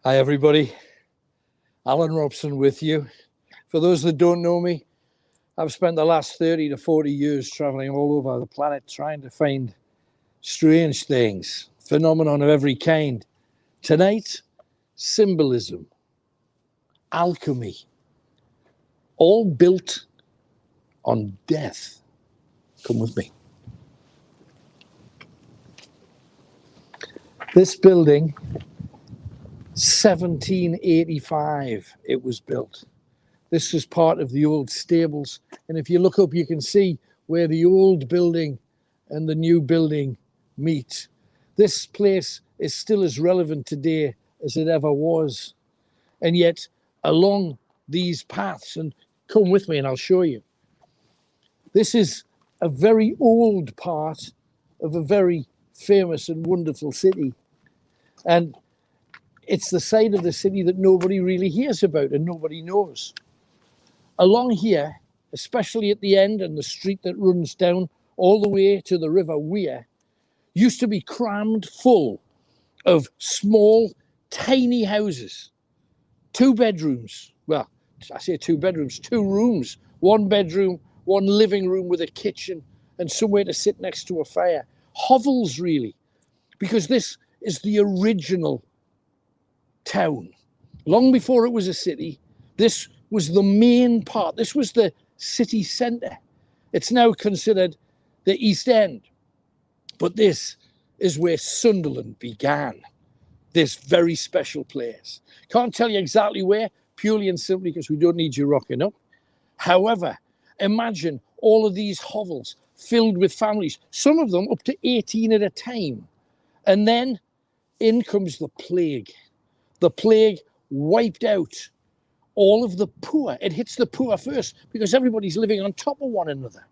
Hi everybody, Alan Robson with you. For those that don't know me, I've spent the last 30 to 40 years traveling all over the planet trying to find strange things, phenomenon of every kind. Tonight, symbolism, alchemy, all built on death. Come with me. This building, 1785 it was built. This was part of the old stables, and if you look up you can see where the old building and the new building meet. This place is still as relevant today as it ever was, and yet along these paths, and come with me and I'll show you, this is a very old part of a very famous and wonderful city, and it's the side of the city that nobody really hears about and nobody knows. Along here, especially at the end and the street that runs down all the way to the River Wear, used to be crammed full of small, tiny houses. 2 bedrooms. Well, I say 2 bedrooms, 2 rooms. 1 bedroom, 1 living room with a kitchen and somewhere to sit next to a fire. Hovels, really, because this is the original town. Long before it was a city, this was the main part. This was the city centre. It's now considered the East End. But this is where Sunderland began. This very special place. Can't tell you exactly where, purely and simply because we don't need you rocking up. However, imagine all of these hovels filled with families, some of them up to 18 at a time. And then in comes the plague. The plague wiped out all of the poor. It hits the poor first because everybody's living on top of one another.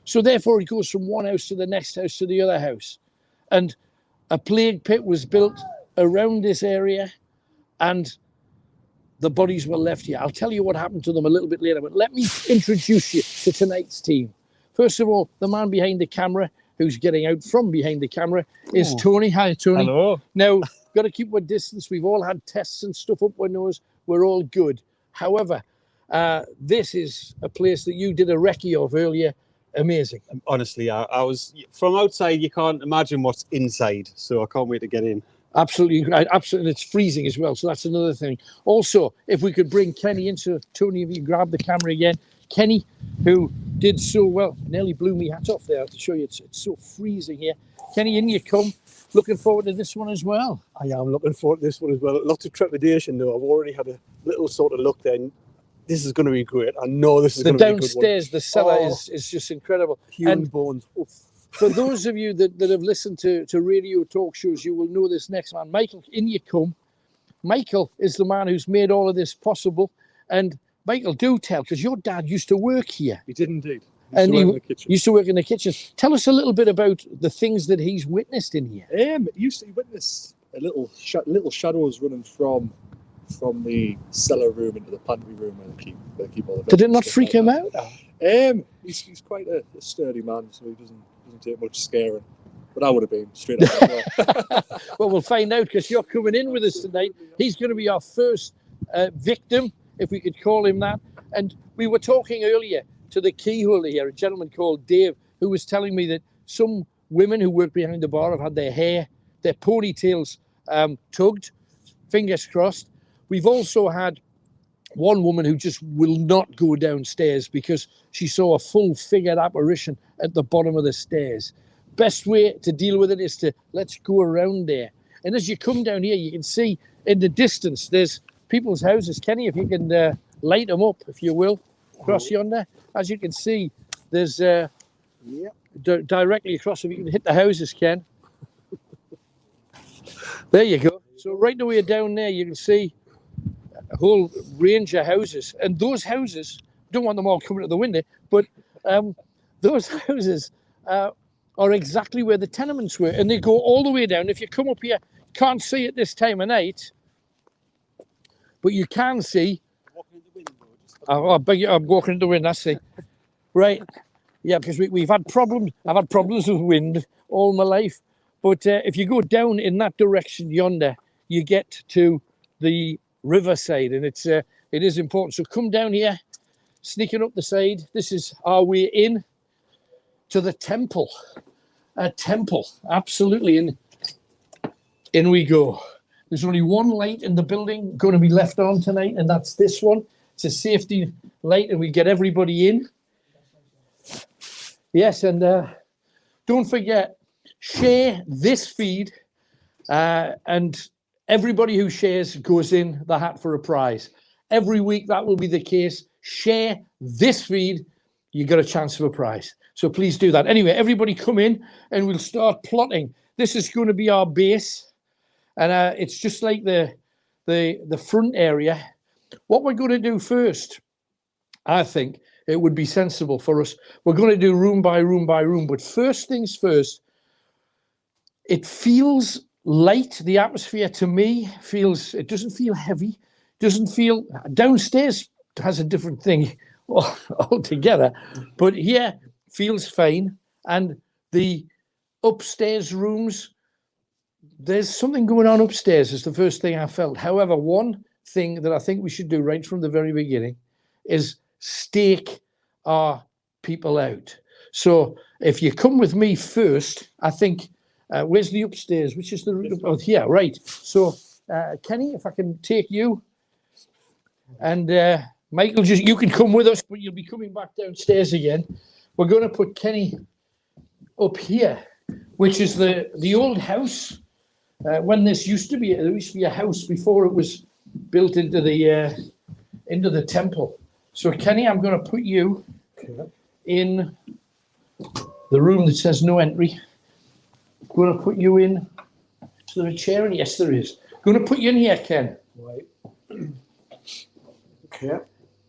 So therefore it goes from one house to the next house to the other house. And a plague pit was built around this area and the bodies were left here. I'll tell you what happened to them a little bit later, but let me introduce you to tonight's team. First of all, the man behind the camera, who's getting out from behind the camera, is Tony. Hi, Tony. Hello. Now, got to keep our distance. We've all had tests and stuff up our nose. We're all good. However, this is a place that you did a recce of earlier. Amazing. Honestly, I was from outside. You can't imagine what's inside, so I can't wait to get in. Absolutely, absolutely. It's freezing as well, so that's another thing. Also, if we could bring Kenny in, so Tony, if you grab the camera again. Kenny, who did so well, nearly blew me hat off there to show you. It's so freezing here. Kenny, in you come. Looking forward to this one as well. I am looking forward to this one as well. Lots of trepidation though. I've already had a little sort of look there. This is going to be great. I know this is going to be a good one. The downstairs, the cellar is just incredible. Human bones. Oof. For those of you that have listened to radio talk shows, you will know this next man. Michael, in you come. Michael is the man who's made all of this possible. And Michael, do tell, because your dad used to work here. He did indeed. And he used to work in the kitchen. Tell us a little bit about the things that he's witnessed in here. Used to witness a little shadows running from the cellar room into the pantry room where they keep all the. Did it not freak him out? He's quite a sturdy man, so he doesn't take much scaring. But I would have been straight up. Well, we'll find out because you're coming in with us tonight. He's going to be our first victim, if we could call him that. And we were talking earlier to the keyholder here, a gentleman called Dave, who was telling me that some women who work behind the bar have had their hair, their ponytails tugged, fingers crossed. We've also had one woman who just will not go downstairs because she saw a full-figured apparition at the bottom of the stairs. Best way to deal with it is to let's go around there. And as you come down here, you can see in the distance, there's people's houses. Kenny, if you can light them up, if you will, across yonder. As you can see, there's directly across, if you can hit the houses, Ken. There you go. So right the way down there, you can see a whole range of houses. And those houses, don't want them all coming to the window, but those houses are exactly where the tenements were. And they go all the way down. If you come up here, can't see it this time of night, but you can see. I'm walking in the wind, I see. Right. Yeah, because we've had problems. I've had problems with wind all my life. But if you go down in that direction yonder, you get to the riverside, and it is important. So come down here, sneaking up the side. This is our way in to the temple. A temple, absolutely. And in we go. There's only one light in the building going to be left on tonight, and that's this one. It's a safety light, and we get everybody in. Yes, and don't forget, share this feed, and everybody who shares goes in the hat for a prize. Every week that will be the case. Share this feed, you got a chance for a prize. So please do that. Anyway, everybody come in and we'll start plotting. This is going to be our base, and it's just like the front area. What we're going to do first, I think it would be sensible for us. We're going to do room by room by room, but first things first, it feels light. The atmosphere to me feels, it doesn't feel heavy, doesn't feel, downstairs has a different thing altogether, but here feels fine. And the upstairs rooms, there's something going on upstairs is the first thing I felt. However, one thing that I think we should do right from the very beginning is stake our people out. So if you come with me first, I think, where's the upstairs? Which is the route? Oh, yeah, right. So Kenny, if I can take you, and Michael, you can come with us, but you'll be coming back downstairs again. We're going to put Kenny up here, which is the old house. When this used to be, there used to be a house before it was built into the temple. So Kenny, I'm going to put you in the room that says no entry. I'm going to put you in. Is there a chair? And yes, there is. I'm going to put you in here, Ken. Right. Okay.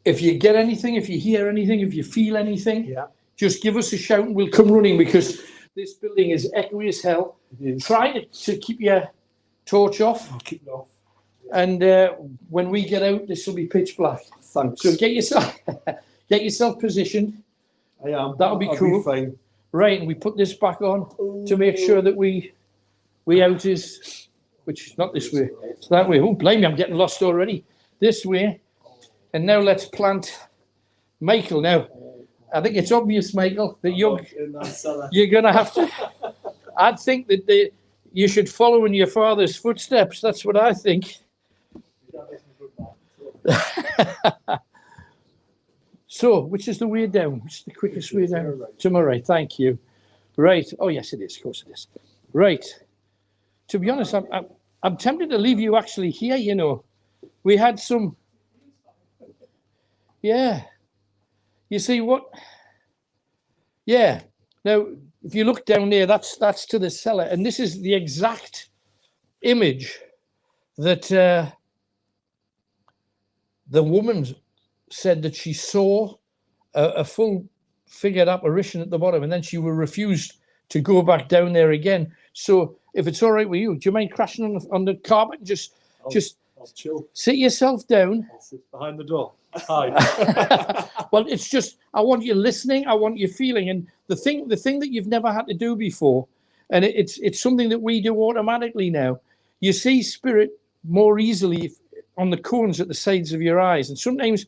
If you get anything, if you hear anything, if you feel anything, Yeah. just give us a shout and we'll come running, because this building is echoey as hell. Try to keep your torch off. I'll keep it off. And when we get out, this will be pitch black. Thanks. So get yourself positioned. I am. That'll be cool. Be fine. Right, and we put this back on to make sure that we out is, which not this way, it's that way. Oh, blame me, I'm getting lost already. This way. And now let's plant Michael. Now, I think it's obvious, Michael, that you're going to have to. I'd think that you should follow in your father's footsteps. That's what I think. So, which is the way down? Which is the quickest way down? To my right. Thank you. Right. Oh, yes, it is. Of course it is. Right. To be honest, I'm tempted to leave you actually here. You know, we had some. Yeah. You see what? Yeah. Now, if you look down there, that's to the cellar, and this is the exact image that the woman said that she saw a full-figured apparition at the bottom, and then she was refused to go back down there again. So, if it's all right with you, do you mind crashing on the carpet and just I'll chill. sit yourself down? I'll sit behind the door. Hi. Well, it's just, I want you listening, I want you feeling, and the thing that you've never had to do before, and it's something that we do automatically now. You see spirit more easily on the cones at the sides of your eyes, and sometimes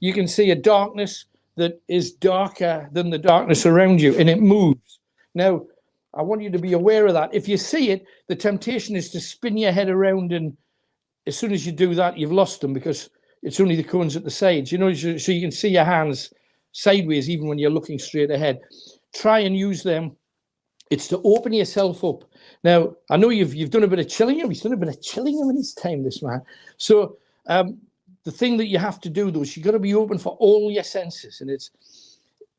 you can see a darkness that is darker than the darkness around you, and it moves. Now, I want you to be aware of that. If you see it, the temptation is to spin your head around, and as soon as you do that, you've lost them, because it's only the cones at the sides, you know, so you can see your hands sideways even when you're looking straight ahead. Try and use them. It's to open yourself up. Now, I know you've done a bit of Chillingham. He's done a bit of Chillingham in his time, this man. So the thing that you have to do, though, is you've got to be open for all your senses. And it's,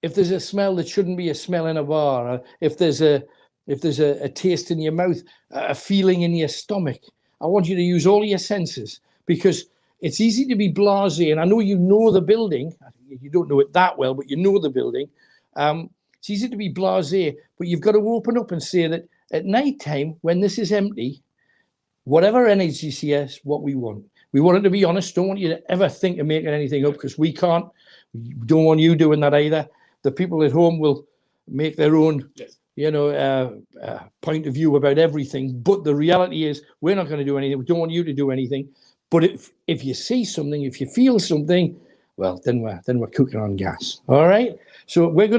if there's a smell that shouldn't be a smell in a bar, or if there's a taste in your mouth, a feeling in your stomach, I want you to use all your senses, because it's easy to be blasé, and I know you know the building. You don't know it that well, but you know the building. It's easy to be blasé, but you've got to open up and say that at night time, when this is empty, whatever energy is here is what we want. We want it to be honest. Don't want you to ever think of making anything up, because we can't. We don't want you doing that either. The people at home will make their own, point of view about everything. But the reality is, we're not going to do anything. We don't want you to do anything. But if you see something, if you feel something, well, then we're cooking on gas. All right. So I'm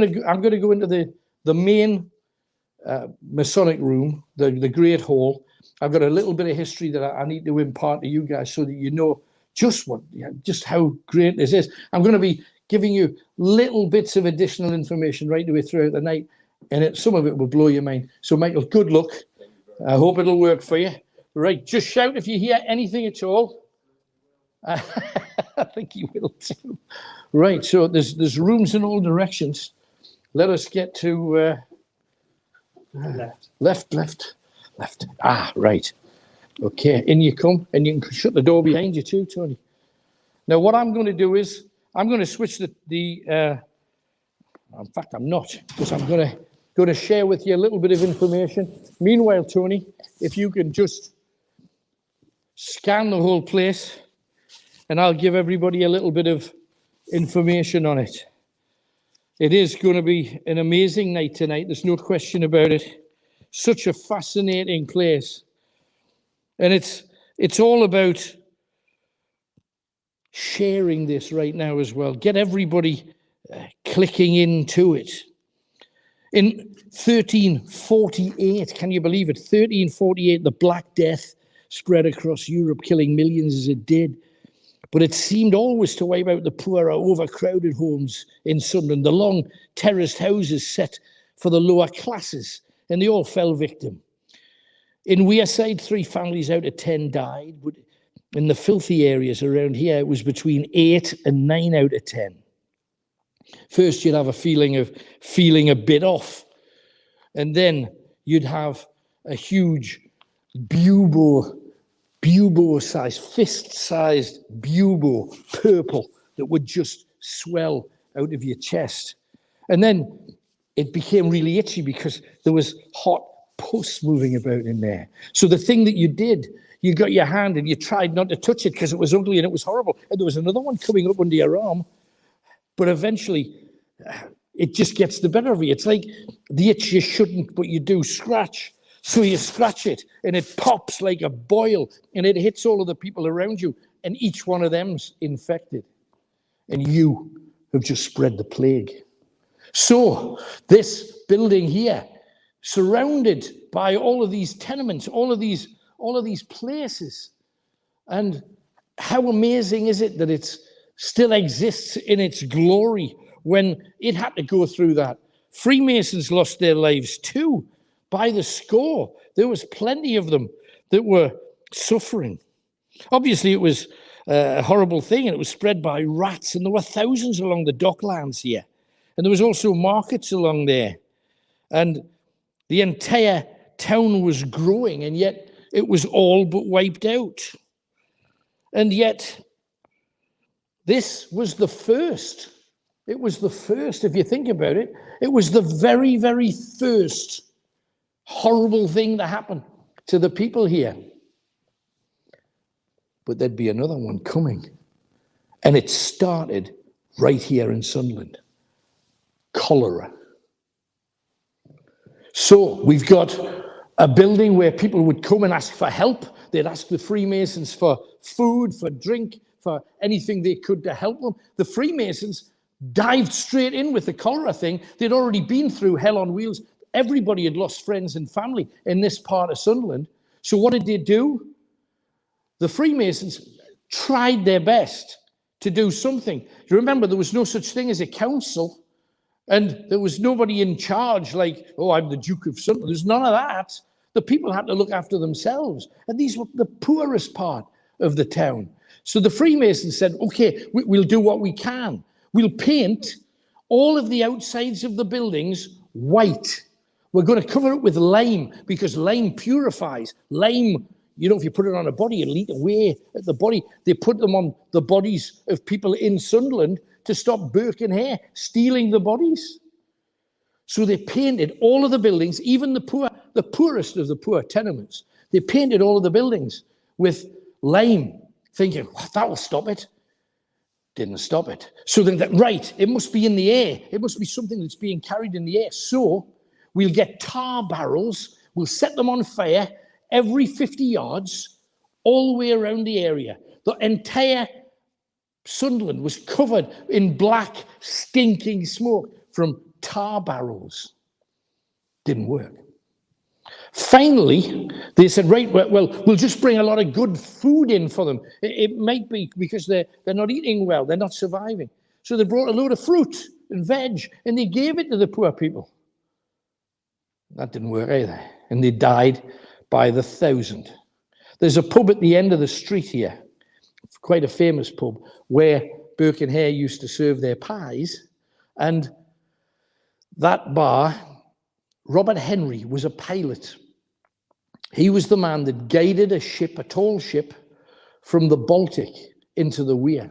gonna go into the main Masonic room, the Great Hall. I've got a little bit of history that I need to impart to you guys so that you know just how great this is. I'm going to be giving you little bits of additional information right the way throughout the night, and some of it will blow your mind. So, Michael, good luck. I hope it'll work for you. Right, just shout if you hear anything at all. I think you will too. Right, so there's rooms in all directions. Let us get to left. Ah, right. Okay, in you come, and you can shut the door behind you too, Tony. Now, what I'm going to do is I'm going to switch in fact, I'm not, because I'm going to share with you a little bit of information. Meanwhile, Tony, if you can just scan the whole place, and I'll give everybody a little bit of information on it. It is going to be an amazing night tonight. There's no question about it. Such a fascinating place. And it's all about sharing this right now as well. Get everybody clicking into it. In 1348, can you believe it? 1348, the Black Death spread across Europe, killing millions as it did. But it seemed always to wipe out the poorer, overcrowded homes in Sunderland, the long terraced houses set for the lower classes, and they all fell victim. In Wearside, 3 families out of 10 died, but in the filthy areas around here, it was between 8 and 9 out of 10. First, you'd have a feeling of feeling a bit off, and then you'd have a huge bubo-sized, fist-sized bubo, purple, that would just swell out of your chest. And then it became really itchy because there was hot pus moving about in there. So the thing that you did, you got your hand and you tried not to touch it because it was ugly and it was horrible. And there was another one coming up under your arm. But eventually, it just gets the better of you. It's like the itch you shouldn't, but you do scratch. So you scratch it and it pops like a boil and it hits all of the people around you and each one of them's infected. And you have just spread the plague. So this building here, surrounded by all of these tenements, all of these places. And how amazing is it that it still exists in its glory when it had to go through that? Freemasons lost their lives too, by the score. There was plenty of them that were suffering. Obviously, it was a horrible thing, and it was spread by rats, and there were thousands along the docklands here. And there was also markets along there. And the entire town was growing, and yet it was all but wiped out. And yet, this was the first. It was the first, if you think about it. It was the very, very first horrible thing that happened to the people here. But there'd be another one coming. And it started right here in Sunderland. Cholera. So we've got a building where people would come and ask for help. They'd ask the Freemasons for food, for drink, for anything they could to help them. The Freemasons dived straight in with the cholera thing. They'd already been through hell on wheels. Everybody had lost friends and family in this part of Sunderland. So what did they do? The Freemasons tried their best to do something. You remember, there was no such thing as a council, and there was nobody in charge like, oh, I'm the Duke of Sunderland. There's none of that. The people had to look after themselves. And these were the poorest part of the town. So the Freemasons said, okay, we'll do what we can. We'll paint all of the outsides of the buildings white. We're going to cover it with lime because lime purifies. Lime, you know, if you put it on a body, it'll eat away at the body. They put them on the bodies of people in Sunderland to stop Birkenhair stealing the bodies. So they painted all of the buildings, even the poorest of the poor tenements. They painted all of the buildings with lime, thinking, well, that will stop it. Didn't stop it. So then, right, it must be in the air. It must be something that's being carried in the air. So we'll get tar barrels, we'll set them on fire every 50 yards all the way around the area. The entire Sunderland was covered in black, stinking smoke from tar barrels. Didn't work. Finally, they said, right, well, we'll just bring a lot of good food in for them. It might be because they're not eating well, they're not surviving. So they brought a load of fruit and veg, and they gave it to the poor people. That didn't work either, and they died by the thousand. There's a pub at the end of the street here, quite a famous pub, where Burke and Hare used to serve their pies, and that bar, Robert Henry was a pilot. He was the man that guided a ship, a tall ship, from the Baltic into the Weir.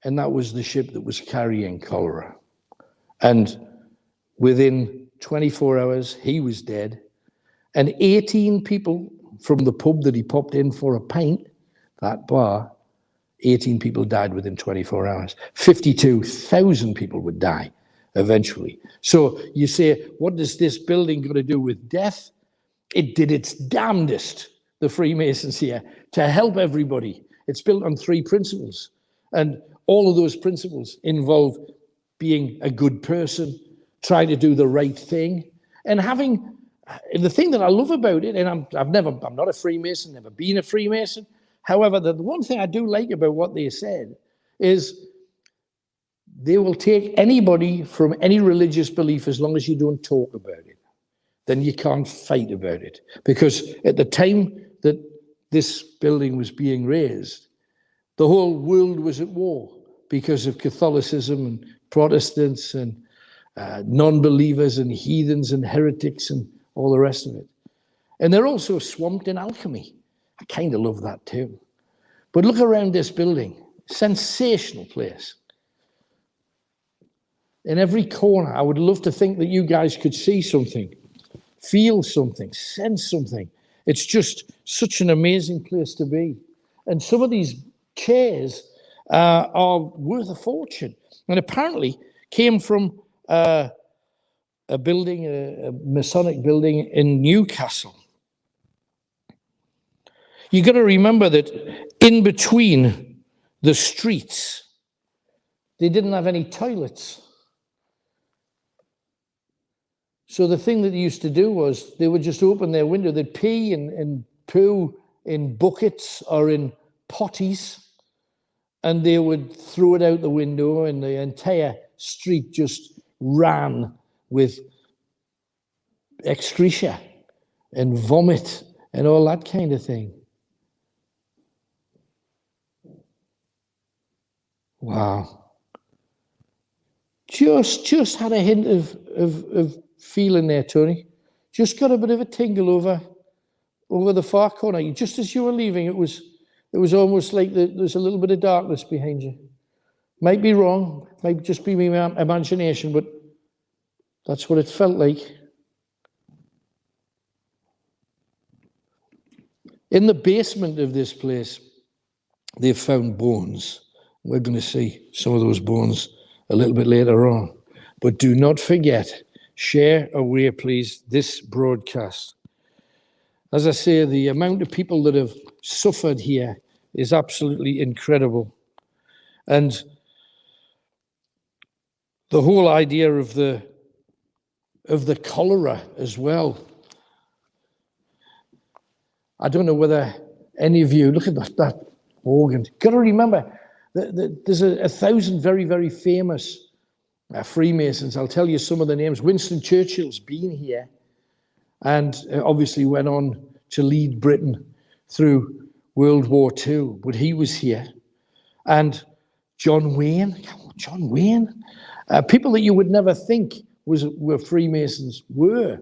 And that was the ship that was carrying cholera. And within 24 hours, he was dead. And 18 people from the pub that he popped in for a pint, that bar, 18 people died within 24 hours. 52,000 people would die eventually. So you say, what does this building got to do with death? It did its damnedest, the Freemasons here, to help everybody. It's built on 3 principles. And all of those principles involve being a good person, trying to do the right thing, and having, the thing that I love about it, and I'm not a Freemason, never been a Freemason. However, the one thing I do like about what they said is they will take anybody from any religious belief as long as you don't talk about it. Then you can't fight about it. Because at the time that this building was being raised, the whole world was at war because of Catholicism and Protestants and non-believers and heathens and heretics and all the rest of it. And they're also swamped in alchemy. I kind of love that too. But look around this building. Sensational place. In every corner, I would love to think that you guys could see something, feel something, sense something. It's just such an amazing place to be. And some of these chairs are worth a fortune. And apparently came from a building, a Masonic building in Newcastle. You got to remember that in between the streets, they didn't have any toilets. So the thing that they used to do was they would just open their window, they'd pee and poo in buckets or in potties, and they would throw it out the window, and the entire street just ran with excreta and vomit and all that kind of thing. Wow. Just had a hint of feeling there, Tony. Just got a bit of a tingle over the far corner. Just as you were leaving, it was almost like there's a little bit of darkness behind you. Might be wrong, might just be my imagination, but that's what it felt like. In the basement of this place, they've found bones. We're going to see some of those bones a little bit later on. But do not forget, share away, please, this broadcast. As I say, the amount of people that have suffered here is absolutely incredible. And the whole idea of the cholera as well. I don't know whether any of you, look at that organ. Got to remember, there's 1,000 very, very famous Freemasons. I'll tell you some of the names. Winston Churchill's been here and obviously went on to lead Britain through World War II, but he was here. And John Wayne, people that you would never think were Freemasons were.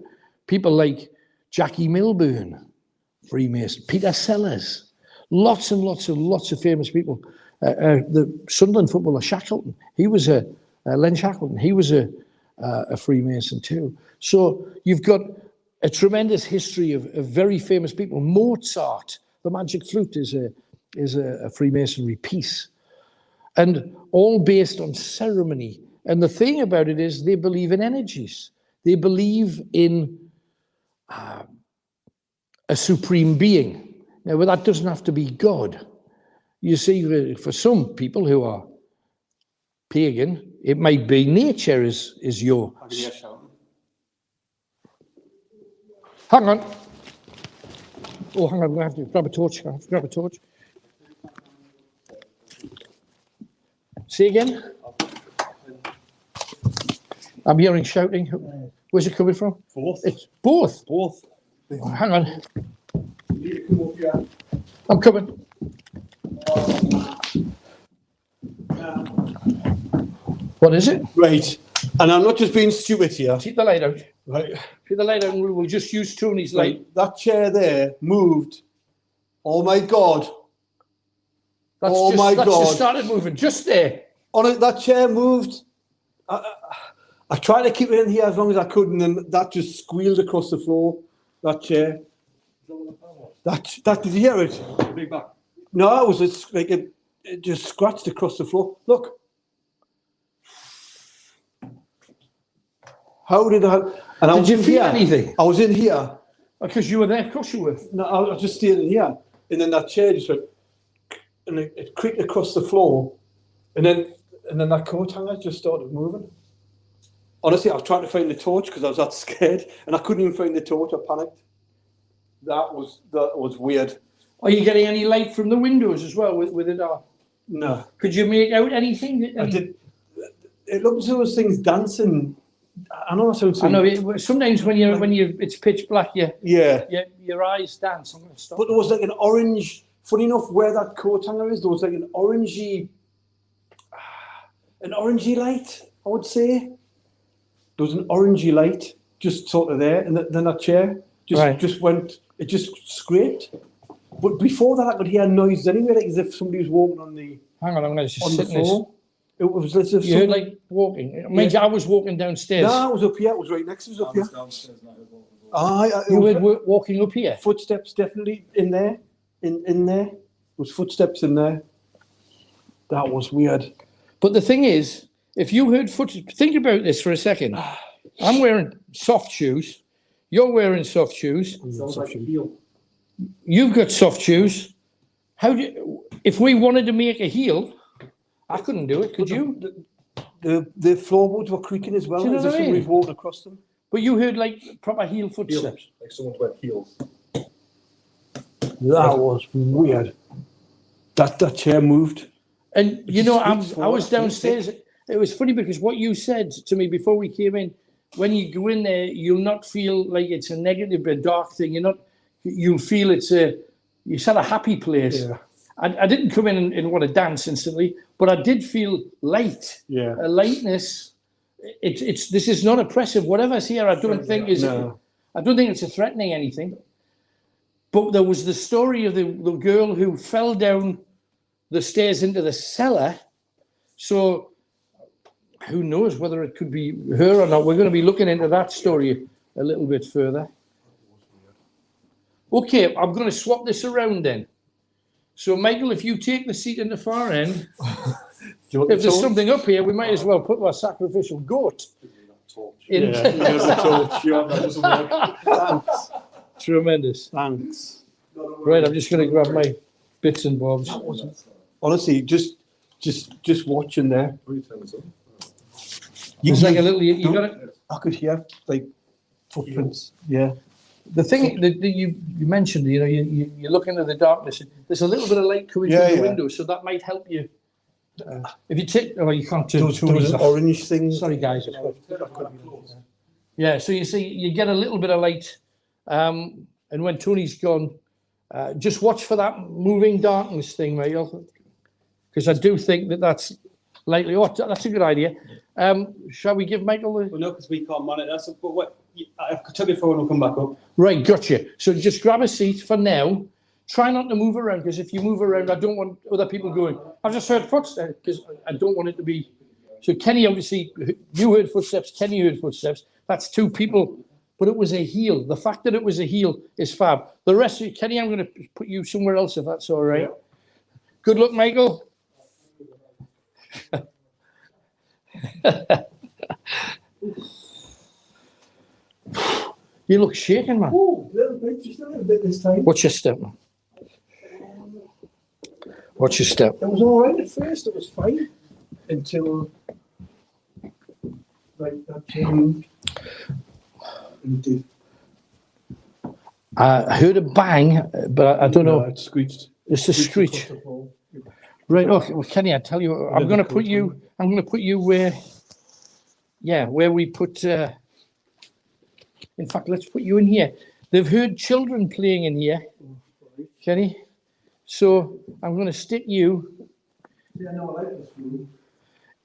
People like Jackie Milburn, Freemason, Peter Sellers, lots and lots of famous people. The Sunderland footballer Shackleton, he was Len Shackleton, he was a Freemason too. So you've got a tremendous history of very famous people. Mozart, the magic flute, is a Freemasonry piece, and all based on ceremony. And the thing about it is they believe in energies. They believe in a supreme being. Now, well, that doesn't have to be God. you see, for some people who are pagan, it might be nature is your. I can hear shouting. Hang on. Oh, hang on, I'm going to have to grab a torch. I have to grab a torch. Say again? I'm hearing shouting. Where's it coming from? Both. It's both. Both. Oh, hang on. You need to come up here. I'm coming. What is it? Right, and I'm not just being stupid here. Keep the light out. Right, Keep the light out and we'll just use Tony's light. right. That chair there moved. Oh my God! Oh my That's God. just started moving, just there. On it, that chair moved. I tried to keep it in here as long as I could, and then that just squealed across the floor. That chair. That did you hear it? Big back. No, it was just like it just scratched across the floor. Look. How did I? And I Did was you in feel here. anything? I was in here. Because you were there, of course you were. No, I was just standing here, and then that chair just went, and it creaked across the floor, and then that coat hanger just started moving. Honestly, I was trying to find the torch because I was that scared, and I couldn't even find the torch. I panicked. That was weird. Are you getting any light from the windows as well with it? No, Could you make out anything? I did. It looked as though those things dancing. I know that sounds. I know. Sometimes when it's pitch black, Yeah. your eyes dance. I'm going to stop. But there was like an orange. Funny enough, where that coat hanger is, there was like an orangey light. I would say there was an orangey light just sort of there, and then that chair just went. It just scraped. But before that, I could hear noises anyway, like as if somebody was walking on the Hang on, I'm going to just on the sit in this. floor. It was as if You heard like walking. I mean, I was walking downstairs. No, I was up here. It was right next to us up here. Downstairs, not at all. You were walking up here. Footsteps definitely in there. In there. There was footsteps in there. That was weird. But the thing is, if you heard footsteps, think about this for a second. I'm wearing soft shoes. You're wearing soft shoes. Sounds like a heel. You've got soft shoes. If we wanted to make a heel, I couldn't do it. Could you? The floorboards were creaking as well, Do you know as what if I mean? somebody was walking across them. But you heard like proper heel Heel. footsteps. Like someone's wet heels. That was weird. That chair moved. And you just know, squeaks I was forward, downstairs. It was funny because what you said to me before we came in, when you go in there, you'll not feel like it's a negative, a dark thing. You'll feel it's a happy place. Yeah. I didn't come in and want to dance instantly, but I did feel light. Yeah. A lightness. This is not oppressive. Whatever's here, I don't think is. No. I don't think it's a threatening anything. But there was the story of the girl who fell down the stairs into the cellar. So who knows whether it could be her or not. We're going to be looking into that story a little bit further. Okay, I'm going to swap this around then. So Michael, if you take the seat in the far end, if there's something up here, we might as well put our sacrificial goat in. Thanks. Tremendous. Thanks. Right, I'm just going to grab my bits and bobs. Honestly, just watching there. It's like a little. You got it. I could hear like footprints. Yeah. The thing that you mentioned, you look into the darkness. There's a little bit of light coming through the window, so that might help you. If you take, you can't turn There was an orange thing. Sorry, guys. Yeah, so you see, you get a little bit of light, and when Tony's gone, just watch for that moving darkness thing, Michael, because I do think that's likely. Oh, that's a good idea. Shall we give Michael the? Well, no, because we can't monitor. So, but what? I took it forward and come back up. Right, gotcha. So just grab a seat for now. Try not to move around, because if you move around, I don't want other people going, I've just heard footsteps, because I don't want it to be. So Kenny, obviously, you heard footsteps, Kenny heard footsteps. That's two people, but it was a heel. The fact that it was a heel is fab. The rest of you, Kenny, I'm going to put you somewhere else if that's all right. Good luck, Michael. You look shaken, man. Oh, just a little bit this time. What's your step, man? Watch your step. It was all right at first. It was fine until like that changed. And it did. I heard a bang, but I don't know. It screeched. It's a screech. Across the floor. Right. Okay. Well, Kenny, I tell you, I'm going to put you. I'm going to put you where. Yeah, where we put. In fact, let's put you in here. They've heard children playing in here, Kenny. So I'm going to stick you. Yeah, no, I like this room.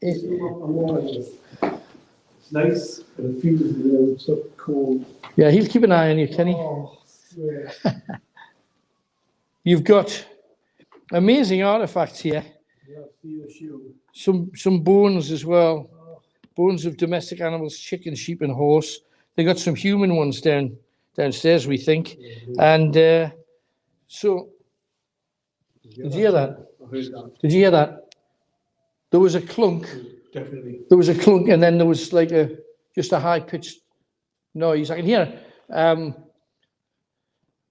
It, It's nice, but it feels a little so cold. yeah, he'll keep an eye on you, Kenny. Oh, yeah. You've got amazing artifacts here. Yeah, see the shoe. Some bones as well. Bones of domestic animals, chicken, sheep, and horse. They got some human ones downstairs, we think. And so, did you hear that? I heard that. Did you hear that? There was a clunk. Definitely. There was a clunk, and then there was like just a high-pitched noise. I can hear a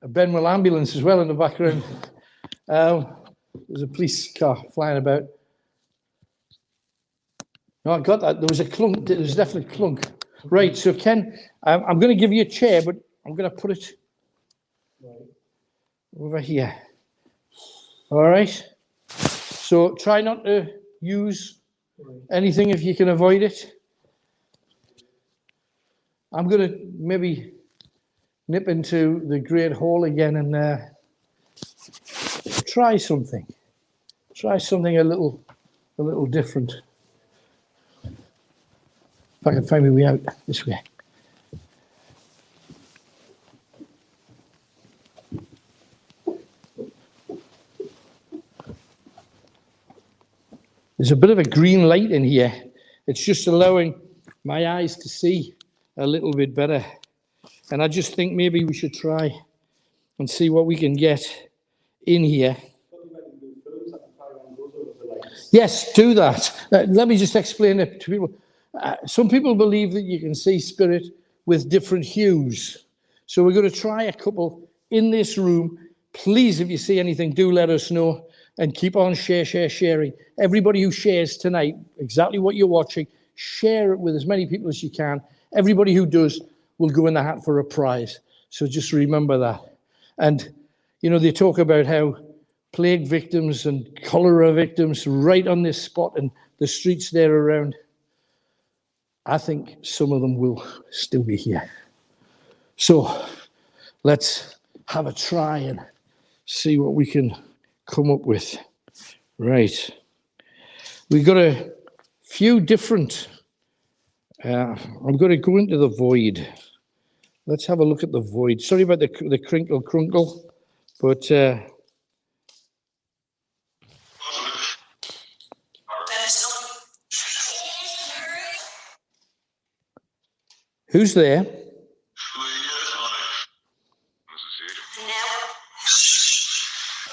Benwell ambulance as well in the background. There's a police car flying about. No, I got that. There was a clunk. There was definitely a clunk. Right, so Ken, I'm going to give you a chair, but I'm going to put it over here. All right? So try not to use anything if you can avoid it. I'm going to maybe nip into the Great Hall again and try something. Try something a little different. If I can find my way out this way. There's a bit of a green light in here. It's just allowing my eyes to see a little bit better. And I just think maybe we should try and see what we can get in here. Yes, do that. Let me just explain it to people. Some people believe that you can see spirit with different hues. So we're going to try a couple in this room. Please, if you see anything, do let us know and keep on sharing. Everybody who shares tonight, exactly what you're watching, share it with as many people as you can. Everybody who does will go in the hat for a prize. So just remember that. And, you know, they talk about how plague victims and cholera victims right on this spot and the streets there around. I think some of them will still be here. So let's have a try and see what we can come up with. Right. We've got a few different. I'm going to go into the void. Let's have a look at the void. Sorry about the crinkle, but who's there?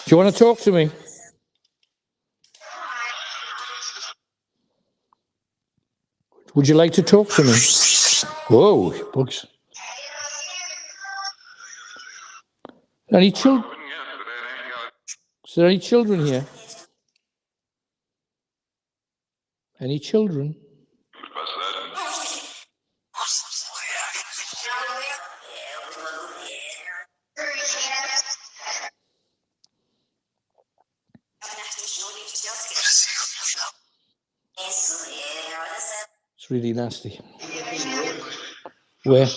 Do you want to talk to me? Would you like to talk to me? Whoa, bugs. Any children? Is there any children here? Any children? It's really nasty. Where?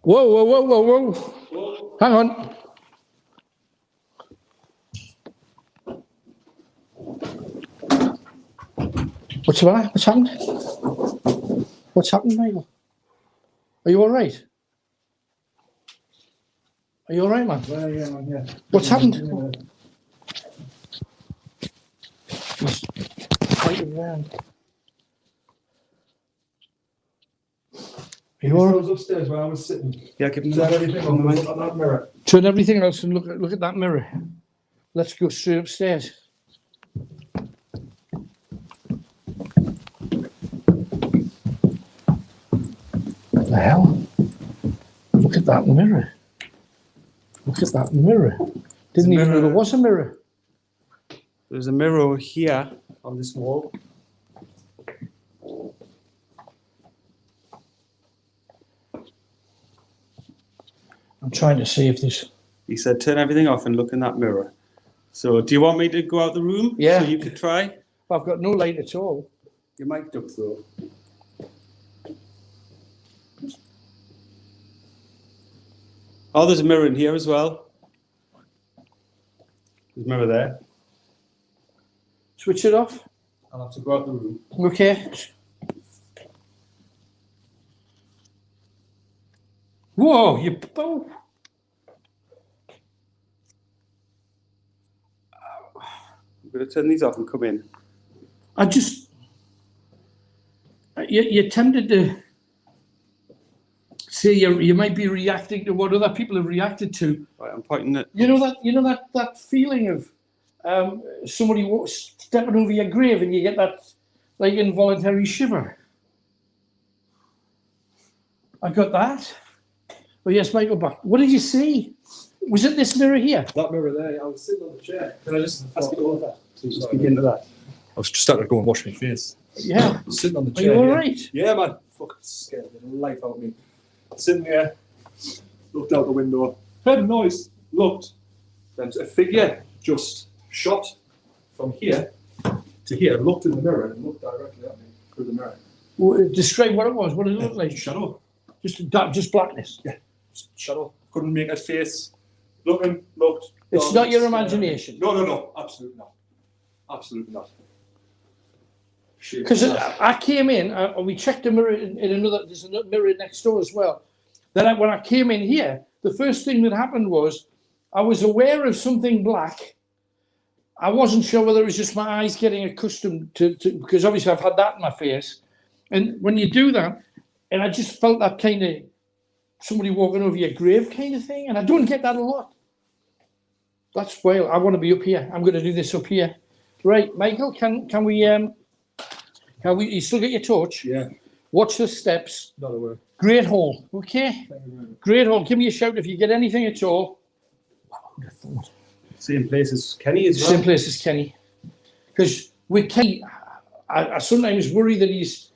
Whoa. Hang on. What's the matter? What's happened? What's happened, Michael? Are you all right? Are you all right, man? Yeah. What's happened? He's fighting around. Are you all I right? was upstairs where I was sitting. Yeah, give him Turn everything on, look at that mirror. Turn everything else and look at that mirror. Let's go straight upstairs. What the hell? Look at that mirror. Look at that mirror. Didn't even know there was a mirror. There's a mirror here on this wall. I'm trying to see if there's... He said, turn everything off and look in that mirror. So do you want me to go out the room? Yeah. So you could try? I've got no light at all. Your mic up though. Oh, there's a mirror in here as well. There's a mirror there. Switch it off. I'll have to go out the room. Okay. Whoa, you... Oh. I'm going to turn these off and come in. I just... You're tempted to say you might be reacting to what other people have reacted to. Right, I'm pointing it. You know that feeling of somebody stepping over your grave and you get that like involuntary shiver. I got that. Oh yes, Michael back. What did you see? Was it this mirror here? That mirror there, I was sitting on the chair. Can I just ask you all that? Just speak into that. I was just starting to go and wash my face. Yeah. Sitting on the Are chair. you all here. right? Yeah, man. Fucking scared the life out of me. Sitting there, looked out the window, heard a noise, looked, and a figure just shot from here to here, looked in the mirror and looked directly at me through the mirror. Well, describe what it was. What did it look like? Shadow. Just blackness. Yeah. Shadow. Couldn't make a face. Looking, looked. It's gone, not your stared. imagination. No. Absolutely not. Absolutely not. Because I came in, we checked the mirror in another. There's another mirror next door as well. Then when I came in here, the first thing that happened was I was aware of something black. I wasn't sure whether it was just my eyes getting accustomed to because obviously I've had that in my face. And when you do that, and I just felt that kind of somebody walking over your grave kind of thing, and I don't get that a lot. That's why I want to be up here. I'm going to do this up here. Right, Michael, can we? You still get your torch? Yeah. Watch the steps. Not aware. Great hall. Okay. Great hall. Give me a shout if you get anything at all. Same place as Kenny as well. Same place as Kenny. Because with Kenny, I sometimes worry that he's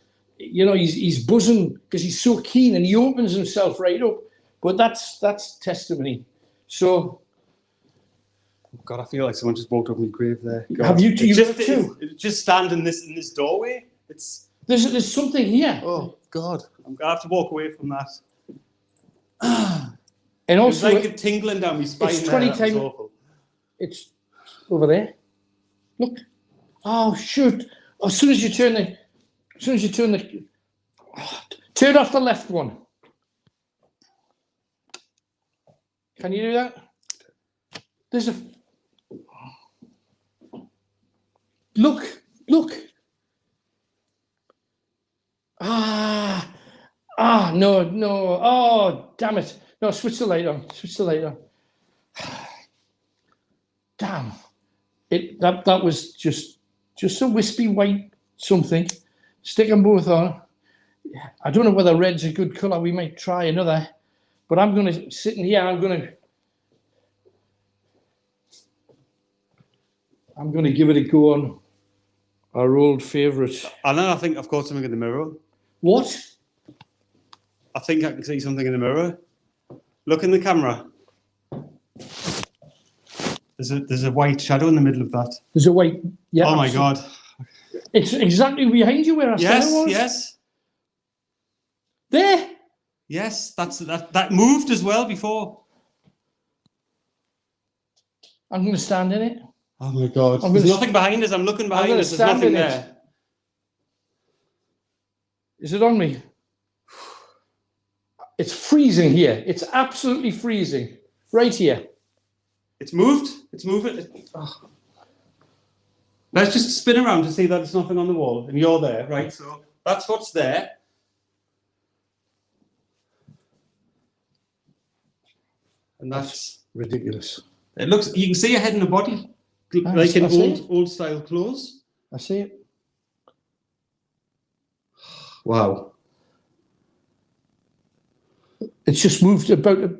buzzing because he's so keen and he opens himself right up. But that's testimony. So. God, I feel like someone just walked over my grave there. God. Have you just, too? Just stand in this doorway. There's something here. Oh God, I'm gonna have to walk away from that. And also, it's like a tingling down my spine. It's 20 there. That was times. awful. It's over there. Look. Oh shoot! As soon as you turn turn off the left one. Can you do that? There's a look. No. Oh, damn it. No, switch the light on. Damn. That was just a wispy white something. Stick them both on. I don't know whether red's a good colour. We might try another. But I'm going to sit in here. I'm going to give it a go on our old favourite. I know. I think I've caught something in the mirror. What? I think I can see something in the mirror. Look in the camera. There's a white shadow in the middle of that. There's a white. Yeah. Oh my God. It's exactly behind you where I said it was. Yes. There. Yes. That moved as well before. I'm going to stand in it. Oh my God. There's nothing behind us. I'm looking behind us. There's nothing there. Is it on me? It's freezing here. It's absolutely freezing. Right here. It's moved. It's moving. Oh. Let's just spin around to see that there's nothing on the wall. And you're there, right? So that's what's there. And that's ridiculous. It looks, you can see a head and a body. Like in old style clothes. I see it. Wow. It's just moved about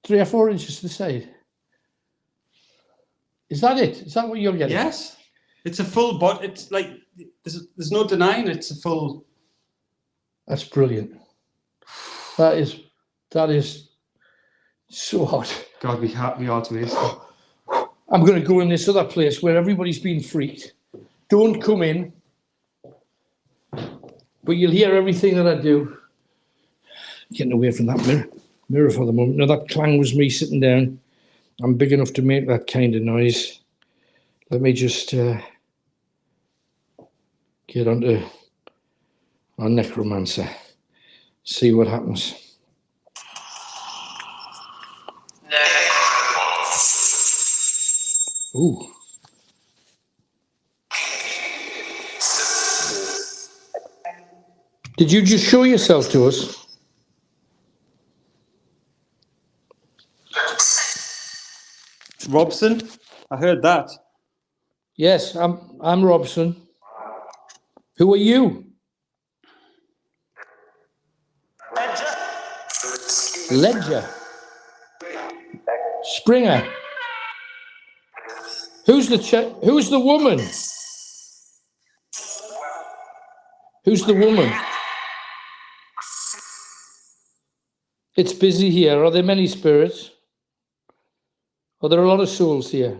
3 or 4 inches to the side. Is that it? Is that what you're getting? Yes. It's a full body. It's like, there's no denying it's a full. That's brilliant. That is so hot. God, we are to waste. I'm going to go in this other place where everybody's been freaked. Don't come in. But you'll hear everything that I do. Getting away from that mirror for the moment. Now, that clang was me sitting down. I'm big enough to make that kind of noise. Let me just get onto our necromancer. See what happens. Ooh. Did you just show yourself to us? Robson, I heard that. Yes, I'm Robson. Who are you? Ledger. Springer. Who's the woman? Who's the woman? It's busy here. Are there many spirits? Are there a lot of souls here?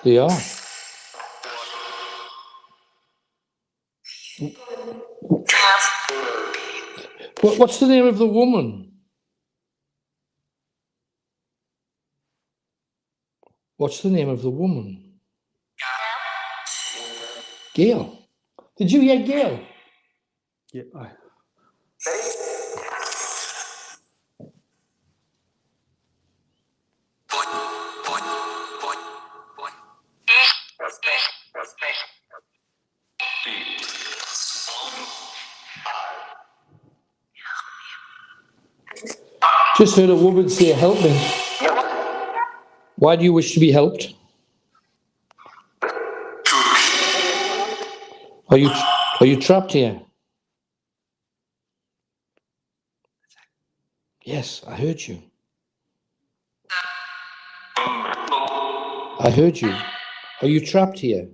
They are. What's the name of the woman? What's the name of the woman? Gail. Did you hear Gail? Yeah. Just heard a woman say, "Help me." Why do you wish to be helped? Are you trapped here? Yes, I heard you. I heard you. Are you trapped here?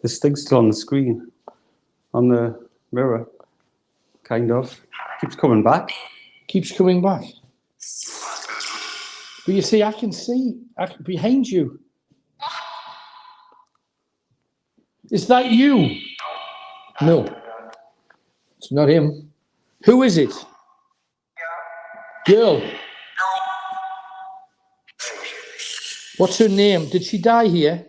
This thing's still on the screen, on the mirror, kind of. Keeps coming back. Keeps coming back. But you see, I can see behind you. Is that you? No, it's not him. Who is it? Girl. What's her name? Did she die here?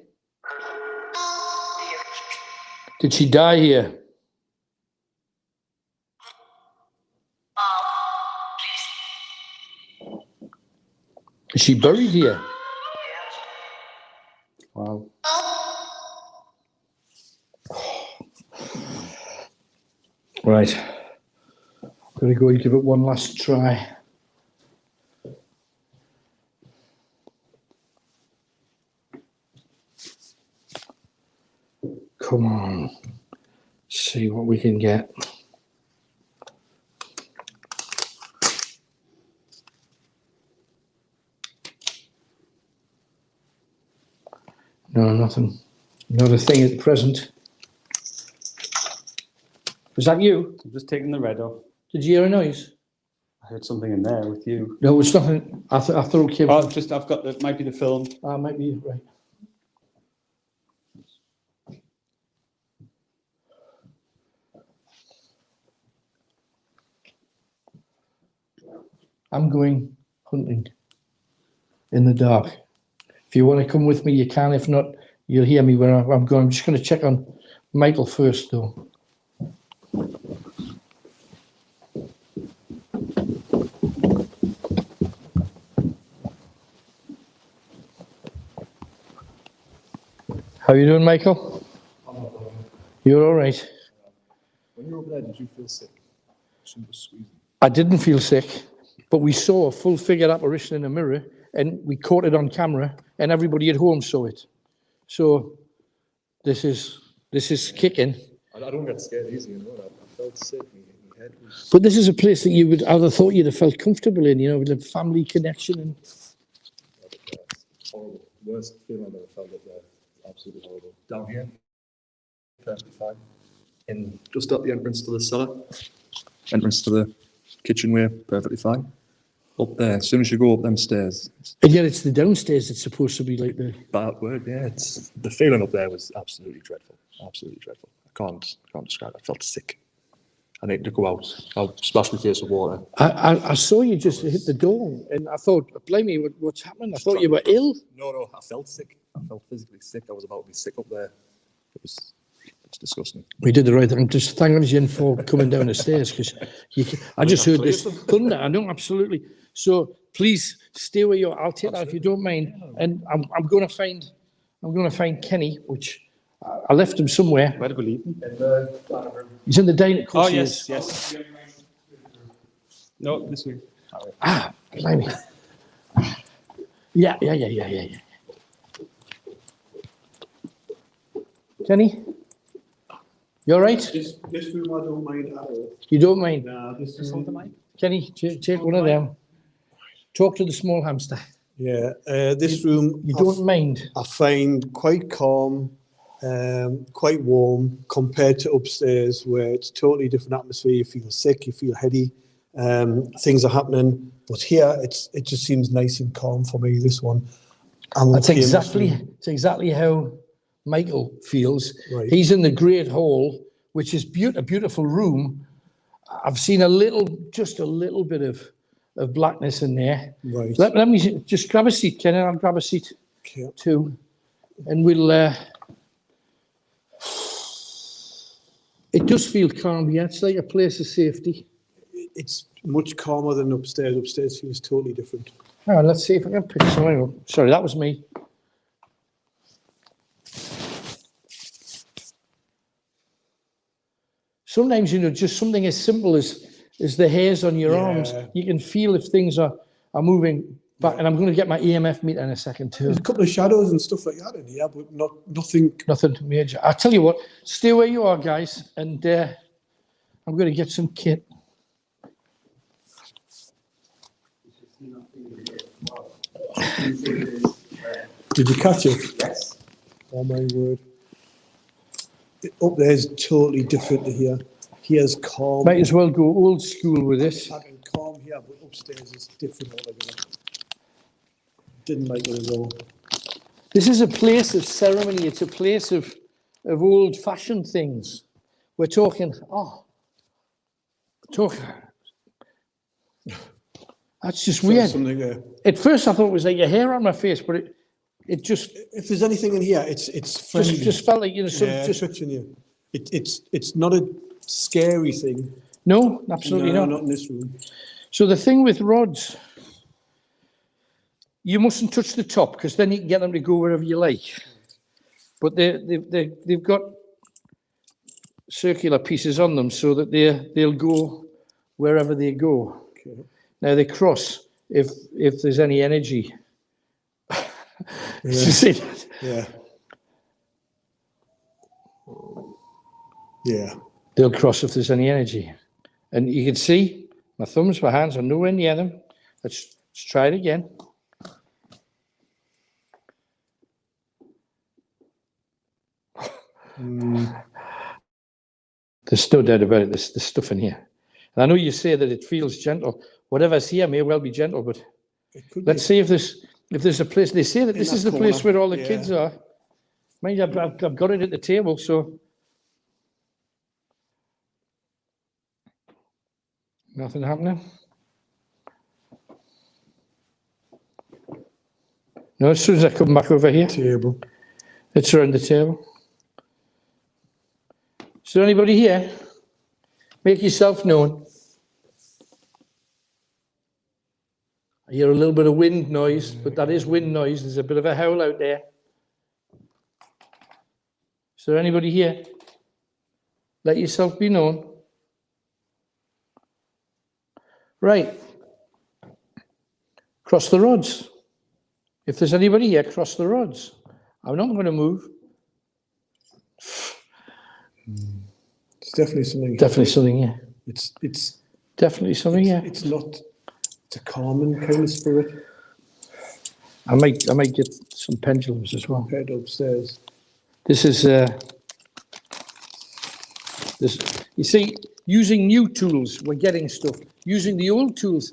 Did she die here? Is she buried here? Wow. Right. I'm going to go and give it one last try. Come on. See what we can get. No, nothing. Not a thing at present. Was that you? I'm just taking the red off. Did you hear a noise? I heard something in there with you. No, it's nothing. I thought it came. Oh, I've got it might be the film. Might be right. I'm going hunting in the dark. If you want to come with me, you can. If not, you'll hear me where I'm going. I'm just going to check on Michael first, though. How you doing, Michael? You're all right. When you were over there, did you feel sick? She was squeezing. I didn't feel sick, but we saw a full-figured apparition in a mirror, and we caught it on camera, and everybody at home saw it. So this is kicking. I don't get scared easy, you know. I felt sick. My head was... But this is a place that you would either thought you'd have felt comfortable in, you know, with a family connection. And horrible. Worst feeling I've ever felt up there. Absolutely horrible. Down here, perfectly fine. In just at the entrance to the cellar, entrance to the kitchenware, perfectly fine. Up there, as soon as you go up them stairs, and yet it's the downstairs that's supposed to be like the... bad word. Yeah, it's the feeling up there was absolutely dreadful. Absolutely dreadful. I can't describe it. I felt sick. I needed to go out. I'll splash my face with water. I saw you just hit the door, and I thought, blimey, what's happening? I thought you were ill. No, I felt sick. I felt physically sick. I was about to be sick up there. It's disgusting. We did the right thing. Just thank you for coming down the stairs, because I just heard this thunder. I know, absolutely. So please stay where you are. I'll take that if you don't mind. And I'm going to find Kenny, which I left him somewhere. Where did we leave him? In the dining room. He's in the dining room. Oh, yes. No, this way. Ah, blimey. Yeah. Kenny, you all right? This room I don't mind at all. You don't mind? Nah, this is something like. Kenny, take one of them. Talk to the small hamster. Yeah, this room You don't mind? I find quite calm, quite warm compared to upstairs, where it's a totally different atmosphere. You feel sick, you feel heady, things are happening. But here, it just seems nice and calm for me. This one, It's exactly how Michael feels. Right. He's in the Great Hall, which is a beautiful room. I've seen just a little bit of blackness in there. Right. Let me just grab a seat, Ken, and I'll grab a seat too, and we'll. It does feel calm. Yeah, it's like a place of safety. It's much calmer than upstairs. Upstairs feels totally different. Oh, let's see if I can pick something up. Sorry, that was me. Sometimes, just something as simple as the hairs on your arms, you can feel if things are moving back. And I'm going to get my EMF meter in a second too. There's a couple of shadows and stuff like that in here, but nothing. Nothing major. I'll tell you what, stay where you are, guys, and I'm going to get some kit. Did you catch it? Yes. Oh my word. Up there is totally different to here. Here's calm. Might as well go old school with this. I can calm here, but upstairs is different altogether. Didn't like it at all. This is a place of ceremony. It's a place of old-fashioned things. We're talking, that's just weird. Something there. At first I thought it was like a hair on my face, but it just If there's anything in here, it's friendly. just felt like, just touching you. It's not a scary thing. no, absolutely No, not. not in this room. So the thing with rods, you mustn't touch the top, because then you can get them to go wherever you like. But they've got circular pieces on them so that they'll go wherever they go. Okay. Now they cross if there's any energy. You see that? Yeah. Yeah. They'll cross if there's any energy. And you can see my thumbs, my hands are nowhere near them. Let's try it again. There's no doubt about it. There's stuff in here. And I know you say that it feels gentle. Whatever's here may well be gentle, but let's see if there's a place. They say that this is the place where all the kids are. Mind you, I've got it at the table, so. Nothing happening. No, as soon as I come back over here, Table. it's around the table. Is there anybody here? Make yourself known. I hear a little bit of wind noise, but that is wind noise. There's a bit of a howl out there. Is there anybody here? Let yourself be known. Right. Cross the rods. If there's anybody here, cross the rods. I'm not going to move. It's definitely something. Definitely something here. It's Definitely something here. It's not. It's a calming kind of spirit. I might get some pendulums as well. Head upstairs. This is this. You see, using new tools, we're getting stuff. Using the old tools,